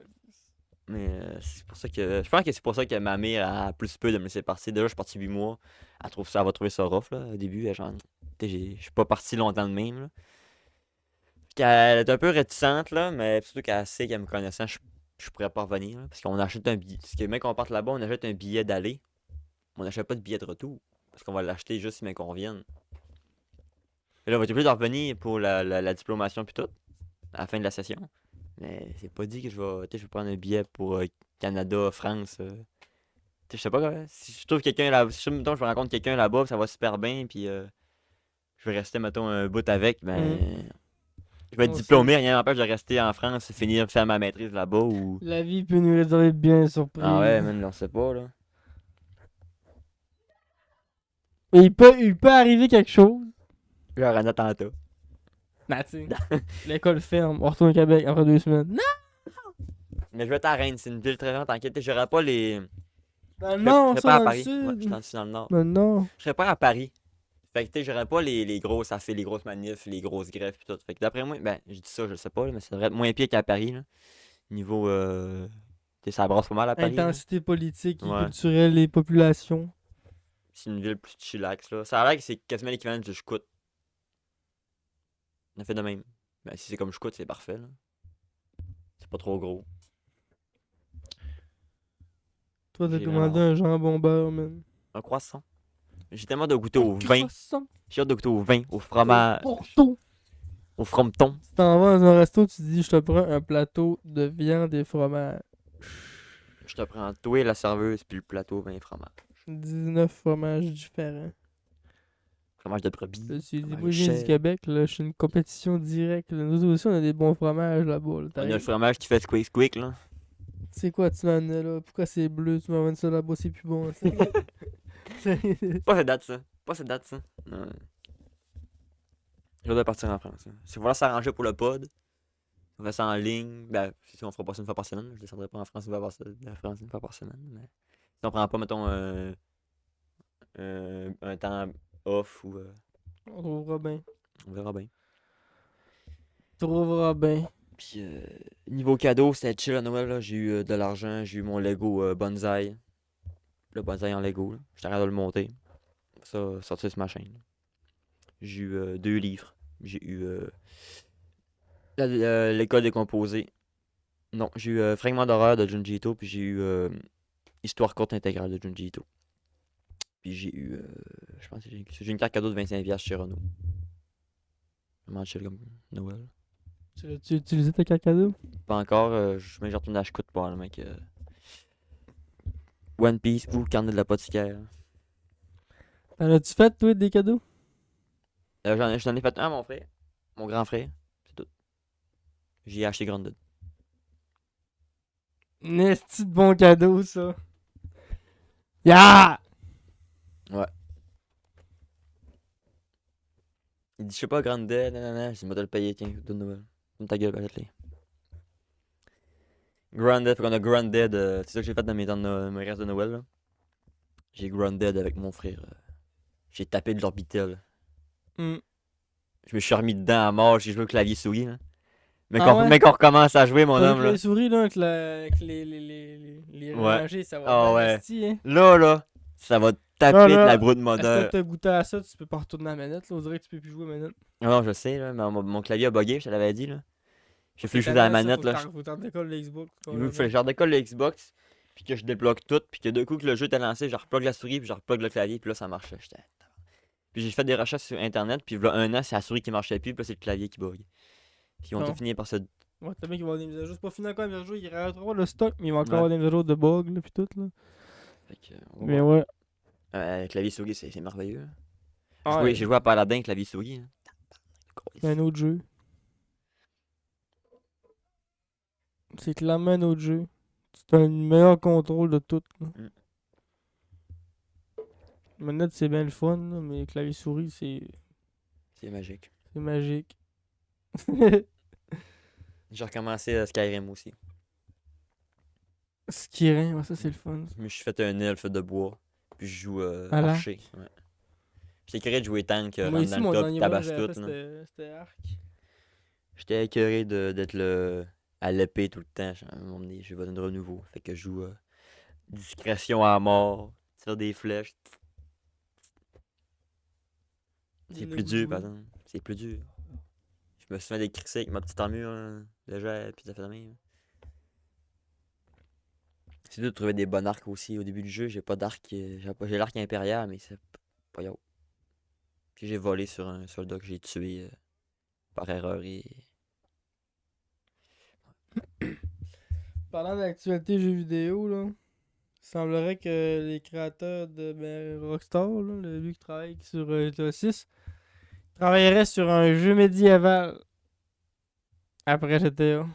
Mais c'est pour ça que. Je pense que c'est pour ça que ma mère a plus peu de me laisser partir. Déjà, je suis parti 8 mois. Elle va trouver ça rough, là, au début. Genre, je suis pas parti longtemps de même, là. Elle est un peu réticente, là, mais surtout qu'elle sait qu'elle me connaissant, je pourrais pas revenir, là, parce qu'on achète un billet. Parce que même quand on parte là-bas, on achète un billet d'aller. On n'achète pas de billet de retour. Parce qu'on va l'acheter juste si mais qu'on revienne. Et là, on va être obligé de revenir pour la diplomation puis tout, à la fin de la session. Mais c'est pas dit que je vais prendre un billet pour Canada, France. Je sais pas, si je trouve quelqu'un là, si mettons, je rencontre quelqu'un là-bas, ça va super bien, puis je vais rester, mettons, un bout avec, ben. Je vais être Moi aussi. diplômé, rien n'empêche de rester en France, finir, faire ma maîtrise là-bas ou. La vie peut nous réserver bien surprise. Ah ouais, man, on sait pas, là. Mais il peut arriver quelque chose. Genre un attentat. Ben, tu sais, l'école ferme, on retourne au Québec après 2 semaines. Non! Mais je vais être à Rennes, c'est une ville très grande, t'inquiète, j'aurai pas les. Ben Je non, serai ça pas à dans le Paris. Ouais, je sud. suis dans le nord. Ben non. Je serais pas à Paris. Fait que tu sais, j'aurais pas les grosses affaires, les grosses manifs, les grosses grèves pis tout. Fait que d'après moi, ben, je dis ça, je sais pas, là, mais ça devrait être moins pire qu'à Paris, là. Niveau, tu sais, ça brasse pas mal à Paris, là. Intensité politique et Ouais. culturelle des populations. C'est une ville plus chillax, là. Ça a l'air que c'est quasiment l'équivalent de Ch'kout. On a fait de même. Ben, si c'est comme Ch'kout, c'est parfait, là. C'est pas trop gros. Toi, t'as J'ai commandé vraiment- un jambon beurre, man. Un croissant. J'ai tellement de goûter au vin. Croissant. J'ai hâte de goûter au vin, au fromage, Porto. au frometon. Tu t'en vas dans un resto, tu dis, je te prends un plateau de viande et fromage. Je te prends toi, la serveuse, puis le plateau, vin et fromage. 19 fromages différents. Fromage de brebis. Là, tu dis, fromage moi, je viens du chèvre. Québec, là, je suis une compétition directe. Là. Nous aussi, on a des bons fromages là-bas. Là. On a le fromage qui fait squeak squeak, là. C'est quoi, tu m'en as là? Pourquoi c'est bleu? Tu m'en ça là-bas, c'est plus bon. Ça. Pas cette date, ça. Pas cette date, ça. Non. Je dois partir en France. Hein. Si on va s'arranger pour le pod, on fait ça en ligne. Ben, si on fera pas ça une fois par semaine, je descendrai pas en France une fois par semaine. Mais si on prend pas, mettons, un temps off ou. On trouvera bien. On verra bien. Trouvera bien. Puis, niveau cadeau, c'était chill à Noël. Là. J'ai eu de l'argent, j'ai eu mon Lego Bonsaï. Le Bonsaï en Lego. J'étais en train de le monter. Ça, sortir sur ma chaîne. J'ai eu 2 livres. J'ai eu l'école des composés. Non, j'ai eu Fragment d'horreur de Junji Ito, puis j'ai eu Histoire courte intégrale de Junji Ito. Puis j'ai eu, je pense que j'ai une carte cadeau de 25$ chez Renault. Vraiment chill comme Noël. Tu l'as-tu utilisé ta carte cadeau? Pas encore, mais j'ai retourné à Chicout pour le mec. One Piece ou Carnet de l'apothicaire. T'en as-tu fait, toi, des cadeaux? J'en ai fait un à mon frère, mon grand frère, c'est tout. J'ai acheté Grounded. N'est-ce de bon cadeau, ça? Ya! Il dit, je sais pas, Grounded, nanana. Je dis, moi, de le payer, tiens, donne Noël. Donne ta gueule, achète-les. Grounded, fait qu'on a Grounded, c'est ça que j'ai fait dans mes restes de Noël, là. J'ai Grounded avec mon frère. J'ai tapé de l'orbitel. Hmm. Je me suis remis dedans à mort, j'ai joué au clavier souris, là. Mais Ah qu'on ouais? mais qu'on recommence à jouer, mon Avec homme, là. les souris, là, avec les Ouais. rangées, ça va Ah bien ouais. rester, hein. Là, ça va taper Ah, de là, la broue de Est-ce moteur. que t'as goûté à ça, tu peux pas retourner à la manette, là. On dirait que tu peux plus jouer à la manette. Ah non, je sais, là, mais mon clavier a bugué, je te l'avais dit, là. J'ai fallu jouer à la manette, là. Faut t'en décoller le Xbox. Il me fait le genre de colle le Xbox, puis que je débloque tout, puis que d'un coup que le jeu était lancé, je replug la souris, puis je replug le clavier, puis là ça marchait. Puis j'ai fait des recherches sur internet, puis voilà un an, c'est la souris qui marchait plus, puis là c'est le clavier qui bug. Puis on Non. a fini par se. Ouais, t'as bien qu'il va y avoir des mises à jour. C'est pas fini encore, les mises à jour. Il réarrêtera le stock, mais il va encore Ouais. avoir des mises à jour de bugs, là, pis tout, là. Fait que, on va Mais voir. ouais. Le clavier souris, c'est merveilleux. Hein. Ah, ouais. J'ai joué à Paladin clavier souris. Hein. C'est un autre jeu. C'est clairement un autre jeu. C'est un meilleur contrôle de tout. Là. Mm. Manette, c'est bien le fun, là, mais clavier-souris, C'est magique. c'est magique. J'ai recommencé Skyrim aussi. Skirin, ouais, ça c'est le fun. Je me suis fait un elfe de bois. Puis je joue À l'arc. archer. Ouais. J'étais écœuré de jouer tank, Moi rentre ici, dans mon le top, dernier run, tabasse j'avais tout. fait, là. c'était Arc. J'étais écœuré d'être à l'épée tout le temps. À un moment donné, j'ai besoin de renouveau. Fait que je joue discrétion à mort, tire des flèches. C'est Le plus dur, goût. par exemple. C'est plus dur. Je me suis fait des crissés avec ma petite armure là, légère, puis ça fait de même. C'est dur de trouver des bons arcs aussi. Au début du jeu, j'ai pas d'arc. J'ai l'arc impérial, mais c'est pas yo. Puis j'ai volé sur un soldat que j'ai tué par erreur et. Parlant d'actualité jeux vidéo, là, il semblerait que les créateurs de Rockstar, là, lui qui travaille sur GTA 6, travaillerait sur un jeu médiéval après GTA.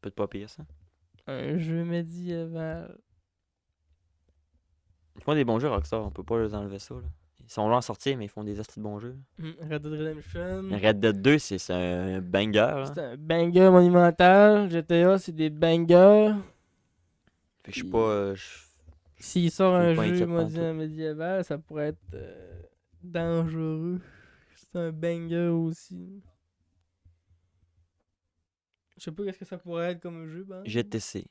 Peut-être pas pire ça. Un jeu médiéval. Ils font des bons jeux, Rockstar. On peut pas les enlever ça. Là. Ils sont là à sortir, mais ils font des astres de bons jeux. Red Dead Redemption. Red Dead 2, c'est un banger. Là. C'est un banger monumental. GTA, c'est des bangers. Fait que je suis pas. S'il sort je suis un pas jeu inquiet pantoute. médiéval, ça pourrait être dangereux. C'est un banger aussi. Je sais pas qu'est-ce que ça pourrait être comme jeu, ben. GTC.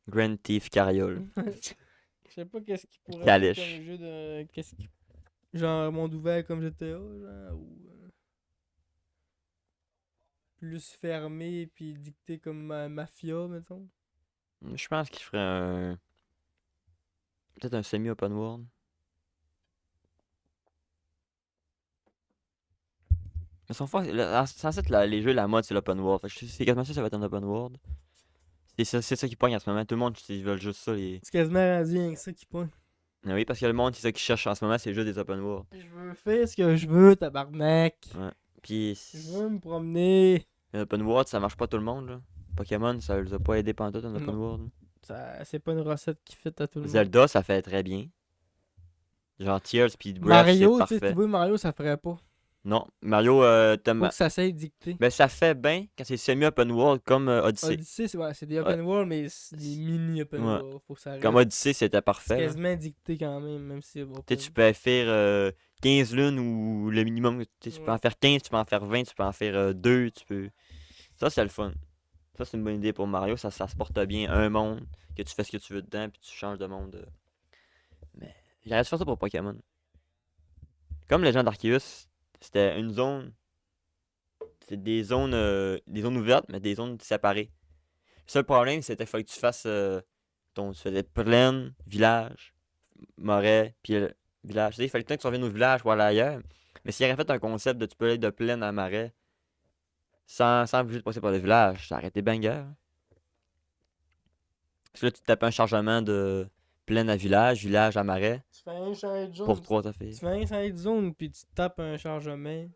Grand Thief Carriole. Je sais pas qu'est-ce qui pourrait être Calèche. comme jeu de. Qu'est-ce qui. Genre monde ouvert comme GTA, genre, ou. Plus fermé puis dicté comme Mafia, mettons. Je pense qu'il ferait un. Peut-être un semi-open world. Mais sont forts. Censé être les jeux, la mode, c'est l'open world. Fait que c'est quasiment sûr que ça va être un open world. C'est ça qui pogne en ce moment. Tout le monde, ils veulent juste ça. C'est quasiment rendu rien que ça qui pointe. Ah oui, parce que le monde, c'est ça qu'ils cherche en ce moment, c'est juste des open world. Je veux faire ce que je veux, tabarnak. Ouais. Puis, Je veux me promener. un open world, ça marche pas tout le monde, là. Pokémon, ça les a pas aidés pendant tout un open Non. world. C'est pas une recette qui fait à tout le monde. Zelda, ça fait très bien. Genre Tears puis Breath, Mario, c'est tu sais, parfait. tu veux Mario, ça ferait pas. Non, Mario, Faut que ça s'aille dicter. ben ça fait bien quand c'est semi-open world comme Odyssey. Odyssey, c'est des open world, mais c'est des mini open Ouais. world. Faut que ça Comme reste. Odyssey, c'était C'est parfait. là. quasiment dicté quand même si c'est Tu sais, open. tu peux faire 15 lunes ou le minimum. Tu peux Ouais. en faire 15, tu peux en faire 20, tu peux en faire 2. Tu peux... Ça, c'est le fun. Ça, c'est une bonne idée pour Mario. Ça se porte bien. Un monde, que tu fais ce que tu veux dedans, puis tu changes de monde. Mais j'aurais dû faire ça pour Pokémon. Comme Legend Arceus, c'était une zone. C'est des zones ouvertes, mais des zones séparées. Le seul problème, c'était qu'il fallait que tu fasses tu faisais plaine, village, marais, puis village. Tu sais, il fallait que tu reviennes au village ou aller ailleurs. Mais s'il aurait fait un concept de tu peux aller de plaine à marais sans obligé de passer par le village, ça aurait été banger. Hein. Parce que là, tu tapes un chargement de plaine à village, village à marais, Tu fais un changer de zone. pour 3 affaires. Tu fais un changer de zone, puis tu tapes un chargement.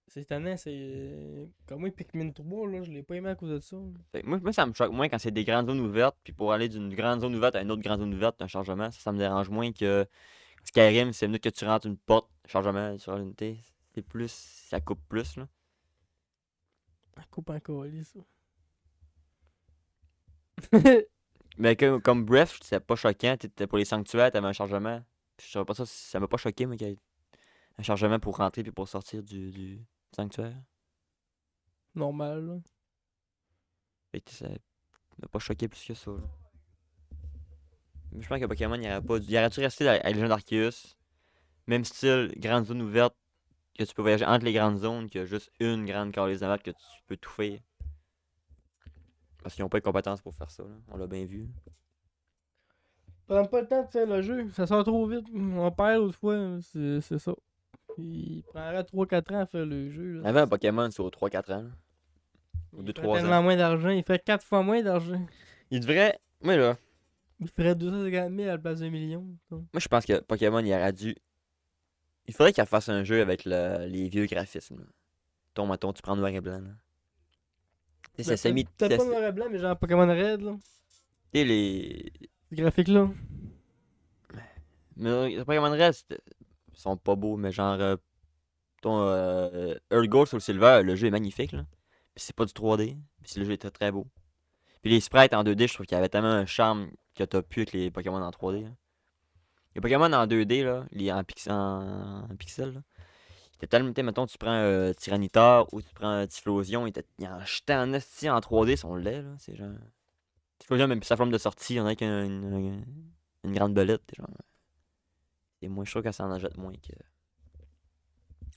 Cette année, c'est. Comme moi, Pikmin 3, là, je l'ai pas aimé à cause de ça. Fait que moi, ça me choque moins quand c'est des grandes zones ouvertes, puis pour aller d'une grande zone ouverte à une autre grande zone ouverte, un chargement, ça me dérange moins que Skyrim, c'est mieux que tu rentres une porte, chargement sur l'unité. C'est plus, ça coupe plus, là. Ça coupe en colis, ça. Mais comme Breath, c'était pas choquant, t'étais pour les sanctuaires, t'avais un chargement. Je savais pas ça m'a pas choqué, mais qu'il y ait un chargement pour rentrer puis pour sortir du sanctuaire. Normal, là. Fait que ça m'a pas choqué plus que ça, là. Mais je pense que Pokémon, il aurait dû rester à Legend Arceus. Même style, grande zone ouverte, que tu peux voyager entre les grandes zones, que juste une grande calice de map que tu peux tout faire. Parce qu'ils ont pas les compétences pour faire ça, là. On l'a bien vu. Prends pas le temps de faire le jeu, ça sort trop vite. On perd autrefois, c'est ça. Il prendrait 3-4 ans à faire le jeu. Là. Avant, un Pokémon, c'est aux 3-4 ans. Là. Ou Il 2-3 ferait ans. tellement moins d'argent, il ferait 4 fois moins d'argent. Il devrait. Moi, là. Il ferait 250 000 à la place d'un million. Moi, je pense que Pokémon, il aurait dû. Il faudrait qu'il fasse un jeu avec les vieux graphismes. Mettons, tu prends noir et blanc. Là. C'est semi. T'as pas noir et blanc, mais genre Pokémon Red, là. Tu sais, les. Ce graphique-là. Mais les Pokémon Red, ils sont pas beaux, mais genre. Ton Earth Gold sur le Silver, le jeu est magnifique, là. Puis c'est pas du 3D. Puis le jeu est très très beau. Puis les sprites en 2D, je trouve qu'il y avait tellement un charme que t'as plus avec les Pokémon en 3D. Là. Les Pokémon en 2D, là, en pixels, là. C'était tellement, mettons, tu prends Tyranitar ou tu prends Typhlosion, il en jetait en esti en 3D, ils sont laids, là. C'est genre. Typhlosion, même plus sa forme de sortie, on a une grande belette. Genre. Et moi, je trouve que ça en jette moins que.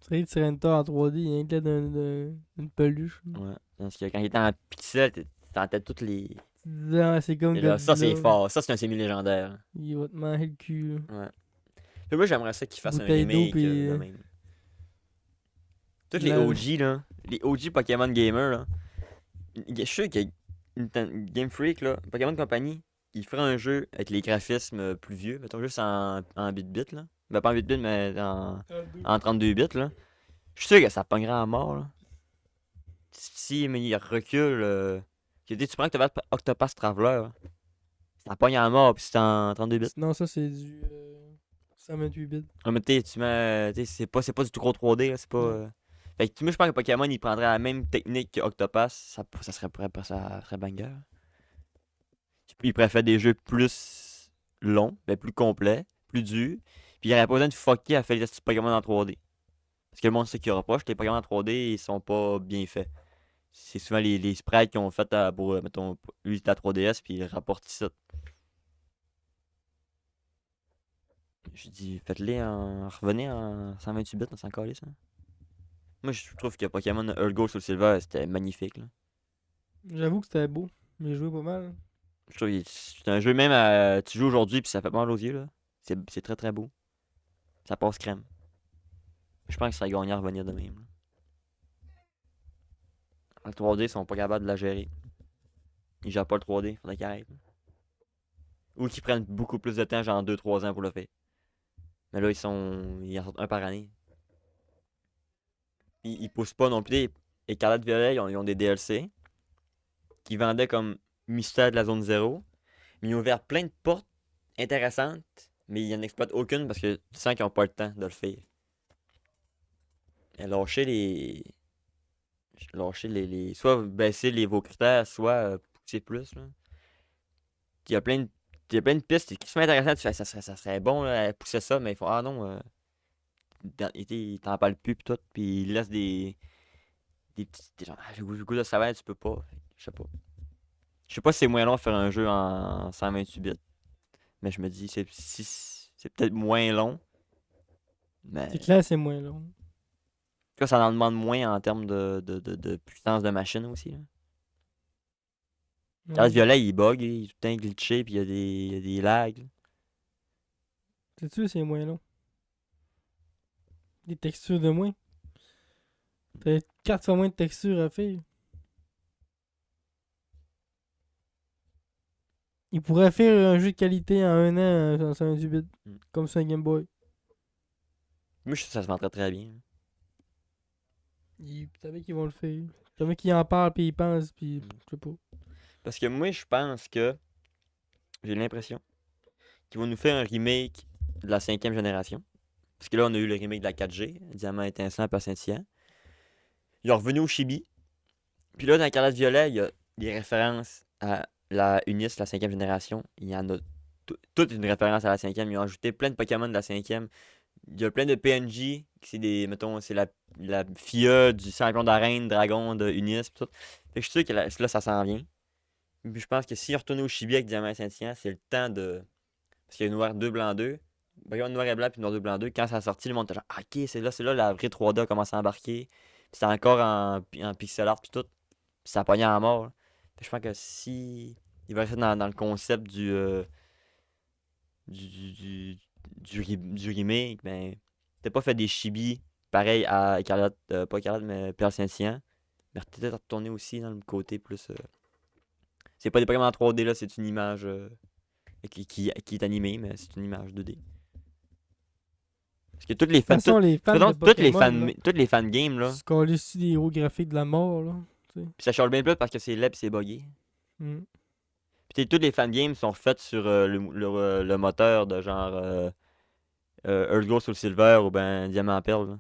Tu sais, Tyranitar en 3D, il y a un gars d'une peluche. Ouais. Parce que quand il était en pixels, t'entends toutes les. Tu disais, ah, c'est comme Et là, ça, c'est Godzilla. fort. Ça, c'est un semi-légendaire. Il va te manger le cul. Là. Ouais. Puis moi, j'aimerais ça qu'ils fassent un Bouteille d'eau, remake puis, de même. Tous les OG, là, les OG Pokémon Gamer, là, je suis sûr que Game Freak, là, Pokémon Company, ils feraient un jeu avec les graphismes plus vieux, mettons juste en bit-bit, là. Ben, pas en 8 bits, mais en 32 bits, là. Je suis sûr que ça pognerait à mort, là. Si, mais il recule, tu prends Octopath Traveler, là, ça pogne à mort, puis c'est en 32 bits. Non, ça, c'est du 128 bits. Ah, mais tu mets, c'est pas du tout gros 3D, là, c'est pas. Fait que moi, je pense que Pokémon, il prendrait la même technique que Octopath, ça serait banger. Il pourrait faire des jeux plus longs, ben plus complets, plus durs, puis il aurait pas besoin de fucker à faire les petits Pokémon en 3D. Parce que le monde sait qu'il reproche, les Pokémon en 3D, ils sont pas bien faits. C'est souvent les sprites qu'ils ont fait pour, mettons, lui, la 3DS, puis il rapporte ça. Je dis, faites-les revenez en 128 bits, on s'en calisse, ça. Moi, je trouve que Pokémon Earth Gold sur le Silver, c'était magnifique. Là. J'avoue que c'était beau. J'ai joué pas mal. Je trouve que c'est un jeu même à. Tu joues aujourd'hui puis ça fait mal aux yeux. Là. C'est très très beau. Ça passe crème. Je pense que ça serait gagnant à revenir de même. Là. Le 3D, ils sont pas capables de la gérer. Ils gèrent pas le 3D, faudrait qu'ils arrêtent. Là. Ou qu'ils prennent beaucoup plus de temps, genre 2-3 ans pour le faire. Mais là, ils en sortent un par année. Ils poussent pas non plus. Écarlate Violet, ils ont des DLC qui vendaient comme Mystère de la Zone 0. Mais ils ont ouvert plein de portes intéressantes, mais ils n'en exploitent aucune parce que tu sens qu'ils n'ont pas le temps de le faire. Lâcher soit baisser vos critères, soit pousser plus. Là. Il y a plein de pistes qui sont intéressantes. Tu fais, ça serait bon là, pousser ça, mais ils font ah non. Ils t'en parlent plus pis tout, puis ils laissent des petits. Genre, j'ai le goût de savoir, tu peux pas. Je sais pas. Je sais pas si c'est moins long de faire un jeu en 128 bits. Mais je me dis, c'est peut-être moins long. Mais. C'est clair, c'est moins long. Ça en demande moins en termes de puissance de machine aussi. Là. Quand le violet, il bug, il est tout le temps glitché, puis il y a des lags. C'est sûr, c'est moins long. Des textures de moins. T'as 4 fois moins de textures à faire. Il pourrait faire un jeu de qualité en 1 an en 128 bits. Comme sur un Game Boy. Moi, je trouve que ça se vend très très bien. Vous savez qu'ils vont le faire. Vous savez qu'ils en parlent, puis ils pensent, puis je sais pas. Parce que moi, je pense que j'ai l'impression qu'ils vont nous faire un remake de la 5e génération. Parce que là, on a eu le remake de la 4G, Diamant étincelant, pas scintillant. Ils ont revenu au Chibi. Puis là, dans la Écarlate Violet, il y a des références à la Unis, la 5e génération. Il y en a toute une référence à la 5e. Ils ont ajouté plein de Pokémon de la 5e. Il y a plein de PNJ, c'est des, mettons, c'est la filleule du champion d'arène, dragon de Unis, pis tout. Fait que je suis sûr que là, ça s'en vient. Puis je pense que si on retourne au Chibi avec Diamant scintillant, c'est le temps de. Parce qu'il y a Noir 2, Blanc 2. Regarde Noir et Blanc puis Noir 2, Blanc 2. Quand ça a sorti, le monde était genre, ah, ok, c'est là, la vraie 3D a commencé à embarquer. Puis c'est encore en pixel art puis tout. Puis ça pognait à mort. Là. Fait que je pense que si. Il va rester dans le concept du remake, ben. T'as pas fait des chibis pareil à Écarlate, pas Écarlate, mais Perle Scintillant. Mais peut-être retourner aussi dans le côté plus. C'est pas des Pokémon en 3D, là, c'est une image qui est animée, mais c'est une image 2D. Parce que toutes les fans. Toutes les fans de Pokémon, toutes les fan games, là. Se coller dessus des héros graphiques de la mort, là. sais. Puis ça charge bien plus parce que c'est laid pis c'est buggé. Mm. Puis tous les fangames sont faits sur le moteur de genre Earth Gold Soul Silver ou ben Diamant Perle.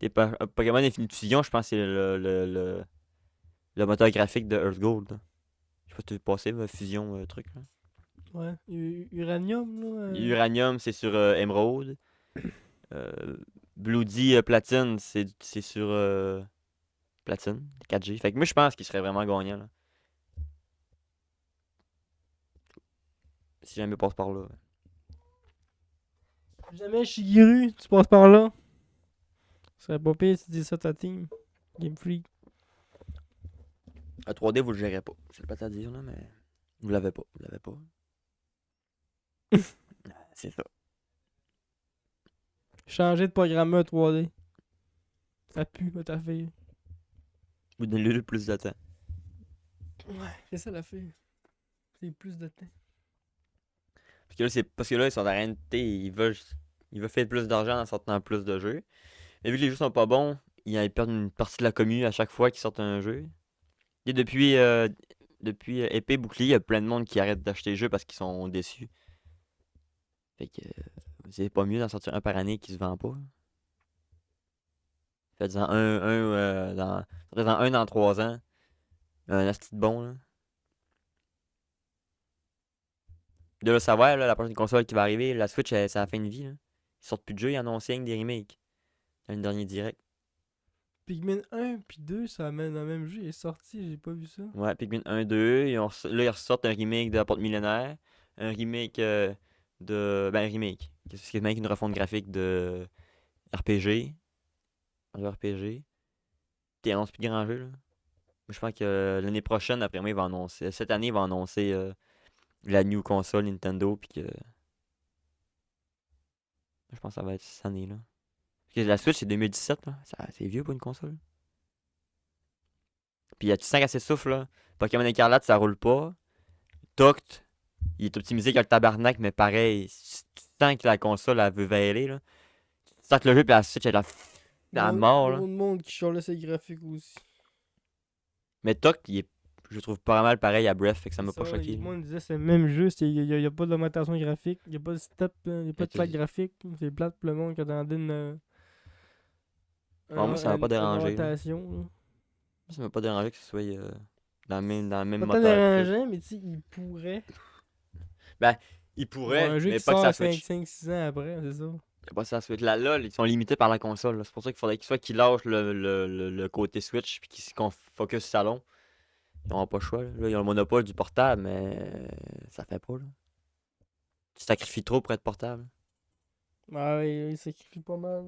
Là. Pokémon Infinite Fusion, je pense que c'est le moteur graphique de Earth Gold. Là. Je sais pas si tu veux passer, Fusion truc. Là. Ouais. Uranium, là. Uranium, c'est sur Emerald. Bloody Platine, c'est sur Platine, 4G. Fait que moi, je pense qu'il serait vraiment gagnant. Là. Si jamais il passe par là. Si jamais Shigeru, tu passes par là. Ce serait pas pire si tu dis ça à ta team. Game Freak. À 3D, vous le gérez pas. C'est pas à dire, là, mais. Vous l'avez pas. Vous l'avez pas. C'est ça. Changer de programmeur 3D. Ça pue, ta fille. Vous donnez le plus de temps. Ouais, c'est ça la fille. C'est plus de temps. Parce que là, ils sont arrêtés. Ils veulent faire plus d'argent en sortant plus de jeux. Mais vu que les jeux sont pas bons, ils perdent une partie de la commune à chaque fois qu'ils sortent un jeu. Et depuis Épée Bouclier, il y a plein de monde qui arrête d'acheter le jeu parce qu'ils sont déçus. Fait que c'est pas mieux d'en sortir un par année qui se vend pas. Faites-en sortez-en un dans 3 ans. Un asti de bon, là. De le savoir, là, la prochaine console qui va arriver, la Switch, ça a la fin de vie. Là. Ils sortent plus de jeux, ils annoncent rien que des remakes. Dans le dernier direct. Pikmin 1 puis 2, ça amène le même jeu. Il est sorti, j'ai pas vu ça. Ouais, Pikmin 1, 2. Là, ils ressortent un remake de la Porte Millénaire. Un remake Ben, un remake. C'est quasiment une refonte graphique de RPG. Un RPG. Ils annoncent plus de grand jeu, là. Je pense que l'année prochaine, après moi, ils vont annoncer. Cette année, ils vont annoncer la new console Nintendo. Puis que. Je pense que ça va être cette année, là. Parce que la Switch, c'est 2017, là. C'est vieux pour une console. Puis tu sens qu'elle s'essouffle, là. Pokémon Écarlate, ça roule pas. Toct, il est optimisé avec le tabarnak, mais pareil, tu sens que la console, elle veut veiler, là. Tu sens que le jeu, puis la Switch, elle a la mort, là. Beaucoup de monde qui chialait ses graphiques aussi. Mais Toct, je le trouve pas mal pareil à Breath, fait que ça m'a C'est pas choqué. Le là. monde disait c'est le même jeu, il y a pas d'augmentation graphique, il y a pas de step, il y a pas Mais de plaque graphique. C'est plate pour le monde qui attendait Moi, ça m'a pas une dérangé. Là. augmentation. Ça m'a pas dérangé que ce soit dans le même Pas tant moteur. dérangeant, mais tu sais, il pourrait. Il Pour pourrait, un jeu mais qui pas que sort ça 5, Switch. 6 ans après, c'est ça. Pas que ça Switch. La LOL, ils sont limités par la console. là. C'est pour ça qu'il faudrait qu'ils lâchent le côté Switch, puis qu'on focus salon. Ils n'auront pas le choix. Là. Ils ont le monopole du portable, mais ça fait pas. Là. Tu sacrifies trop pour être portable. Ah ouais, il sacrifie pas mal.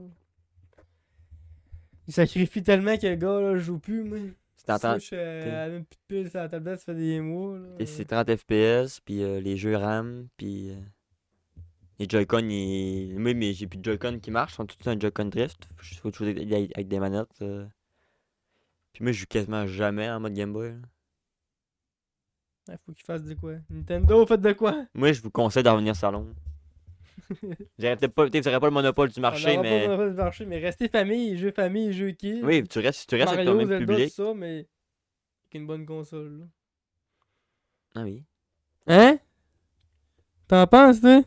Il sacrifie tellement que le gars là joue plus, moi. Si t'entends, Switch, elle a même plus de piles sur la tablette, ça fait des mois. Là. c'est 30 FPS, puis les jeux RAM, puis les Joy-Con, moi, mais j'ai plus de Joy-Con qui marchent, ils sont tous un Joy-Con Drift. Je faut jouer avec des manettes. Puis moi, je joue quasiment jamais en mode Game Boy. Là. Il faut qu'il fasse de quoi. Nintendo, faites de quoi? Moi, je vous conseille d'en revenir au salon. J'aurais peut-être pas, vous aurez pas le monopole du marché, On aura mais. pas besoin de marché, mais restez famille, jeux kids. Oui, tu restes avec Mario, ton même Zelda, public. tout ça, mais avec une bonne console. Là. Ah oui. Hein? T'en penses, toi?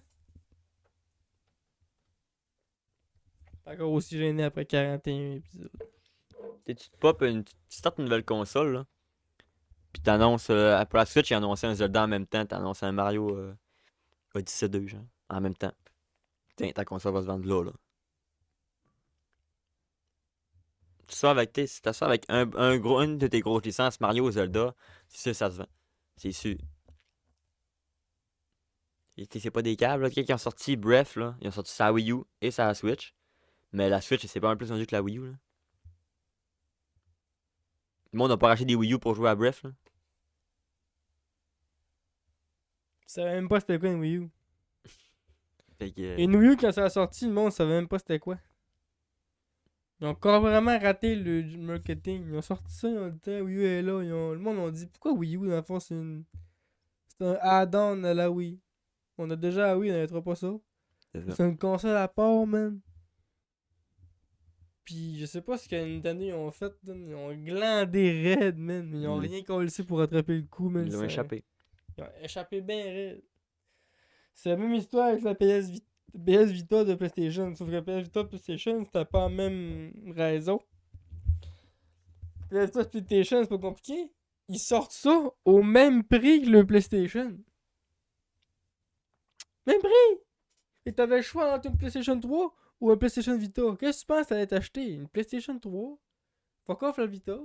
T'es encore aussi gêné après 41 épisodes. Tu te pop tu startes une nouvelle console, là. Puis t'annonces. Pour la Switch, ils annoncé un Zelda en même temps. T'annonces un Mario Odyssey 2, genre. En même temps. Tiens, ta console va se vendre là, là. Si t'as ça avec une de tes grosses licences, Mario ou Zelda, c'est sûr ça se vend. C'est sûr. Et c'est pas des câbles, là. Quelqu'un qui ont sorti Breath, là. Ils ont sorti sa Wii U et sa Switch. Mais la Switch, c'est pas un plus vendu que la Wii U, là. Le monde n'a pas racheté des Wii U pour jouer à Breath, là. Je savais même pas c'était quoi une Wii U. Fait que, Et une Wii U, quand ça a sorti, le monde savait même pas c'était quoi. Ils ont encore vraiment raté le marketing. Ils ont sorti ça, ils ont dit Wii U est là. Le monde a dit pourquoi Wii U, dans le fond, c'est un add-on à la Wii. On a déjà la Wii, on n'arrêtera pas ça. c'est ça. C'est une console à part, man. Puis je sais pas ce que Nintendo ils ont fait, là, ils ont glandé raide, man. Ils ont Mm. rien collé pour rattraper le coup, man. Ils l'ont ça- échappé. Ils ont échappé bien raide. C'est la même histoire avec la PS Vita de PlayStation. Sauf que la PS Vita de PlayStation, c'était pas la même raison. PS Vita de PlayStation, c'est pas compliqué. Ils sortent ça au même prix que le PlayStation. Même prix! Et t'avais le choix entre une PlayStation 3 ou un PlayStation Vita. Qu'est-ce que tu penses que t'allais t'acheter? Une PlayStation 3? Fuck off la Vita.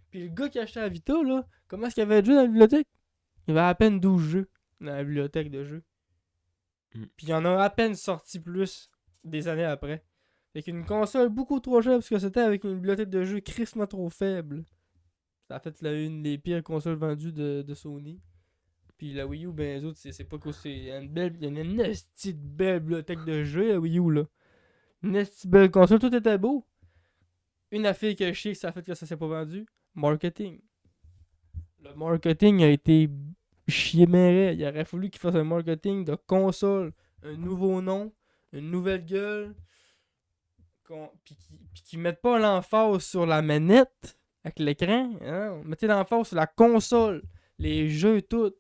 Puis le gars qui a acheté la Vita, là, comment est-ce qu'il y avait de jeux dans la bibliothèque? Il y avait à peine 12 jeux dans la bibliothèque de jeux. Mm. Puis il y en a à peine sorti plus des années après. Avec une console beaucoup trop chère parce que c'était avec une bibliothèque de jeux crissement trop faible. Ça a fait une des pires consoles vendues de Sony. Puis la Wii U, ben les autres, c'est pas que c'est. Il y a une esti de belle bibliothèque de jeux, la Wii U, là. Une esti de belle console, tout était beau. Une affaire que je sais que ça a fait que ça s'est pas vendu. Marketing. Le marketing a été chier meré. Il aurait fallu qu'il fasse un marketing de console, un nouveau nom, une nouvelle gueule, puis qu'ils mettent pas l'emphase sur la manette avec l'écran. Hein? Mettez l'emphase sur la console, les jeux, tout.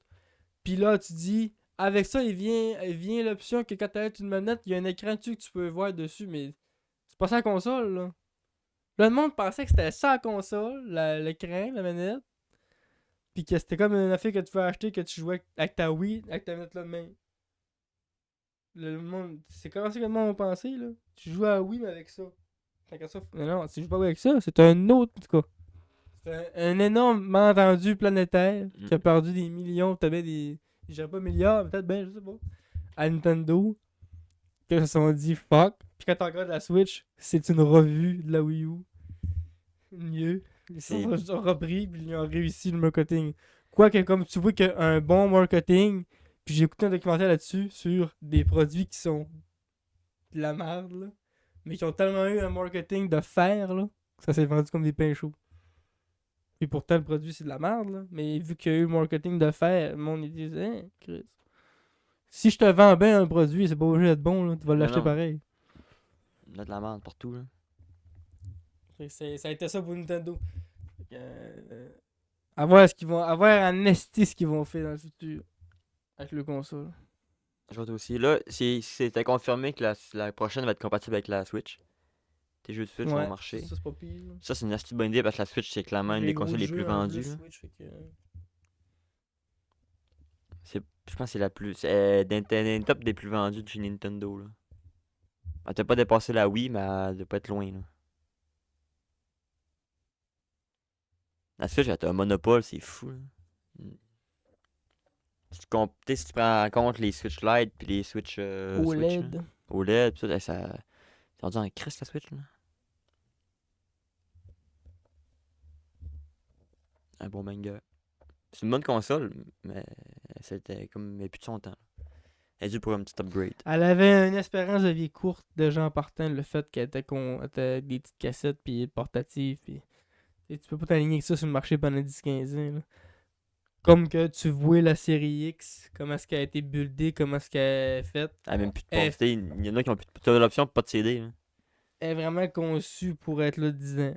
Puis là, tu dis, avec ça, il vient l'option que quand tu as une manette, il y a un écran dessus que tu peux voir dessus, mais c'est pas ça la console, là. Là, le monde pensait que c'était ça la console, l'écran, la manette. Puis que c'était comme une affaire que tu peux acheter que tu jouais avec ta Wii, avec ta manette là de main. Le monde, c'est comment ça que le monde a pensé, là. Tu joues à Wii, mais avec ça. Fait que ça, mais non, tu joues pas avec ça, c'est un autre, en tout cas. C'est un énorme malentendu planétaire qui a perdu des millions, t'avais des. Je dirais pas milliards, peut-être ben, je sais pas. À Nintendo. Que se sont dit fuck. Puis quand tu regardes la Switch, c'est une revue de la Wii U. Mieux. Ils C'est- ont repris, puis ils ont réussi le marketing. Quoique, comme tu vois qu'un bon marketing, puis j'ai écouté un documentaire là-dessus sur des produits qui sont de la merde, là, mais qui ont tellement eu un marketing de fer, là, que ça s'est vendu comme des pains chauds. Et pourtant, le produit, c'est de la merde, là. Mais vu qu'il y a eu le marketing de fer, le monde, il disait, hein, Chris. Si je te vends bien un produit, c'est pas obligé d'être bon, là. Tu vas l'acheter non. pareil. Il y a de la merde partout, là. Fait que ça a été ça pour Nintendo. Fait que, à voir ce qu'ils vont. À voir en esti ce qu'ils vont faire dans le futur. Avec le console. Je vois aussi. Là, c'était confirmé que la prochaine va être compatible avec la Switch. Tes jeux de Switch vont marcher. Ça, c'est pas pire. Là. Ça, c'est une assez bonne idée parce que la Switch, c'est clairement une des consoles les plus vendues, là. Switch, fait que... Je pense que c'est la plus. C'est dans les top des plus vendus de chez Nintendo, là. Elle t'a pas dépassé la Wii, mais elle doit pas être loin, là. La Switch, elle a un monopole, c'est fou, là. Si tu prends en compte les Switch Lite puis les Switch Switch, là, OLED. OLED, pis ça, ça. C'est rendu en Christ la Switch, là. Un bon manga. C'est une bonne console, mais c'était comme. Elle a plus de son temps. Elle est due pour un petit upgrade. Elle avait une espérance de vie courte déjà en partant, le fait qu'elle était des petites cassettes puis portatives. Puis... Et tu peux pas t'aligner avec ça sur le marché pendant 10-15 ans. Là. Comme que tu vois la série X, comment est-ce qu'elle a été buildée, comment est-ce qu'elle est faite. Elle a même plus de Elle- portée. Il y en a qui ont plus de. T'as l'option pour pas de CD, là. Elle est vraiment conçue pour être là 10 ans.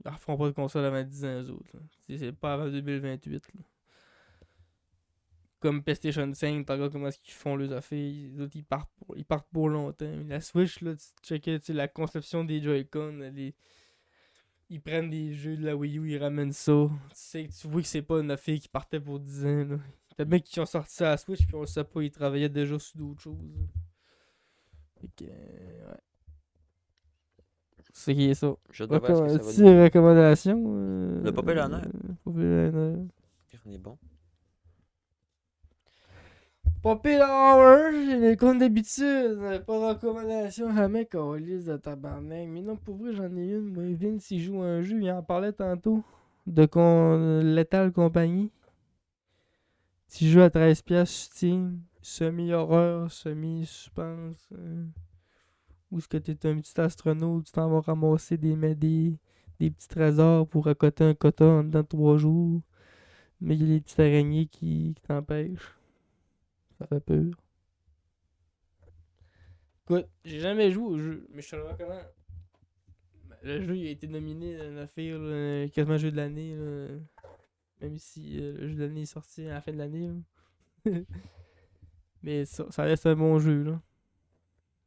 Ils ne referont pas de console avant 10 ans, eux autres. Là. C'est pas avant 2028. Là. Comme PlayStation 5, t'as regardes comment est-ce qu'ils font les affaires. Les autres, ils partent pour longtemps. Mais la Switch, là, tu checkais la conception des Joy-Con. Ils prennent des jeux de la Wii U, ils ramènent ça. Tu vois que c'est pas une affaire qui partait pour 10 ans. Là. T'as bien qui ont sorti ça à la Switch, puis on le sait pas, ils travaillaient déjà sur d'autres choses. Là. Fait que, ouais. C'est qui est ça. Je dois voir ce que ça va Petit donner. recommandation. Le Popeye Liner. Popeye Liner. On est bon. Popeye Liner, comme d'habitude. Pas de recommandation jamais qu'on lise de tabarnak. Mais non, pour vrai, j'en ai une. Moi, Vince, il joue à un jeu, il en parlait tantôt. De Lethal Company. Petit jeu à 13$ sur Steam. Semi-horreur, semi-suspense. Où est-ce que t'es un petit astronaute, tu t'en vas ramasser des petits trésors pour accoter un quota en dedans de 3 jours. Mais il y a les petites araignées qui t'empêchent. Ça fait peur. Écoute, j'ai jamais joué au jeu, mais je te le recommande. Le jeu il a été nominé dans l'affaire, quasiment jeu de l'année. Là. Même si le jeu de l'année est sorti à la fin de l'année. Là. Mais ça reste un bon jeu. Là.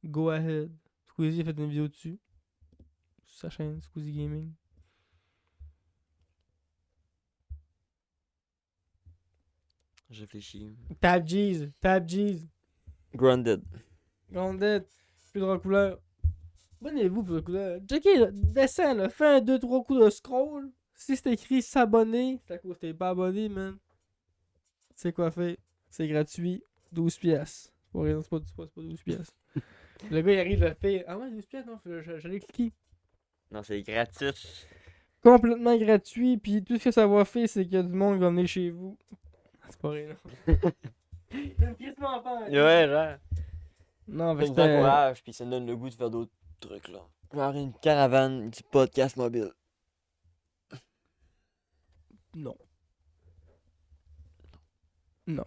Go ahead. Squeezie a fait une vidéo dessus. Sur sa chaîne, Squeezie Gaming. Je réfléchis. Tab G's. Tab G's. Grounded. Grounded. Plus de couleur. Abonnez-vous pour le couleur. Checkez, descends là. Fais un 2-3 coups de scroll. Si c'est écrit s'abonner, c'est à cause que t'es pas abonné, man. Tu sais quoi faire. C'est gratuit. 12 piastres. C'est pas 12 piastres. Le gars il arrive à faire. Ah ouais, 12 piastres, non, j'allais cliquer. Non, c'est gratuit. Complètement gratuit, puis tout ce que ça va faire, c'est qu'il y a du monde qui va venir chez vous. C'est pas vrai, non. C'est une crissement pas. Ouais, genre. Non, mais Ça nous c'était. encourage, puis ça nous donne le goût de faire d'autres trucs, là. Genre une caravane du podcast mobile. Non. Non.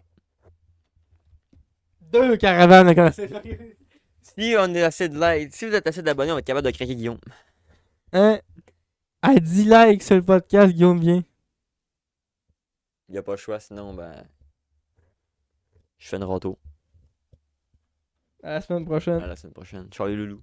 2 caravanes quand c'est. Si on est assez de likes, si vous êtes assez d'abonnés, on va être capable de craquer Guillaume. Hein? À 10 likes sur le podcast, Guillaume vient. Il a pas le choix, sinon, ben. Je fais une râteau. À la semaine prochaine. À la semaine prochaine. Ciao les loulous.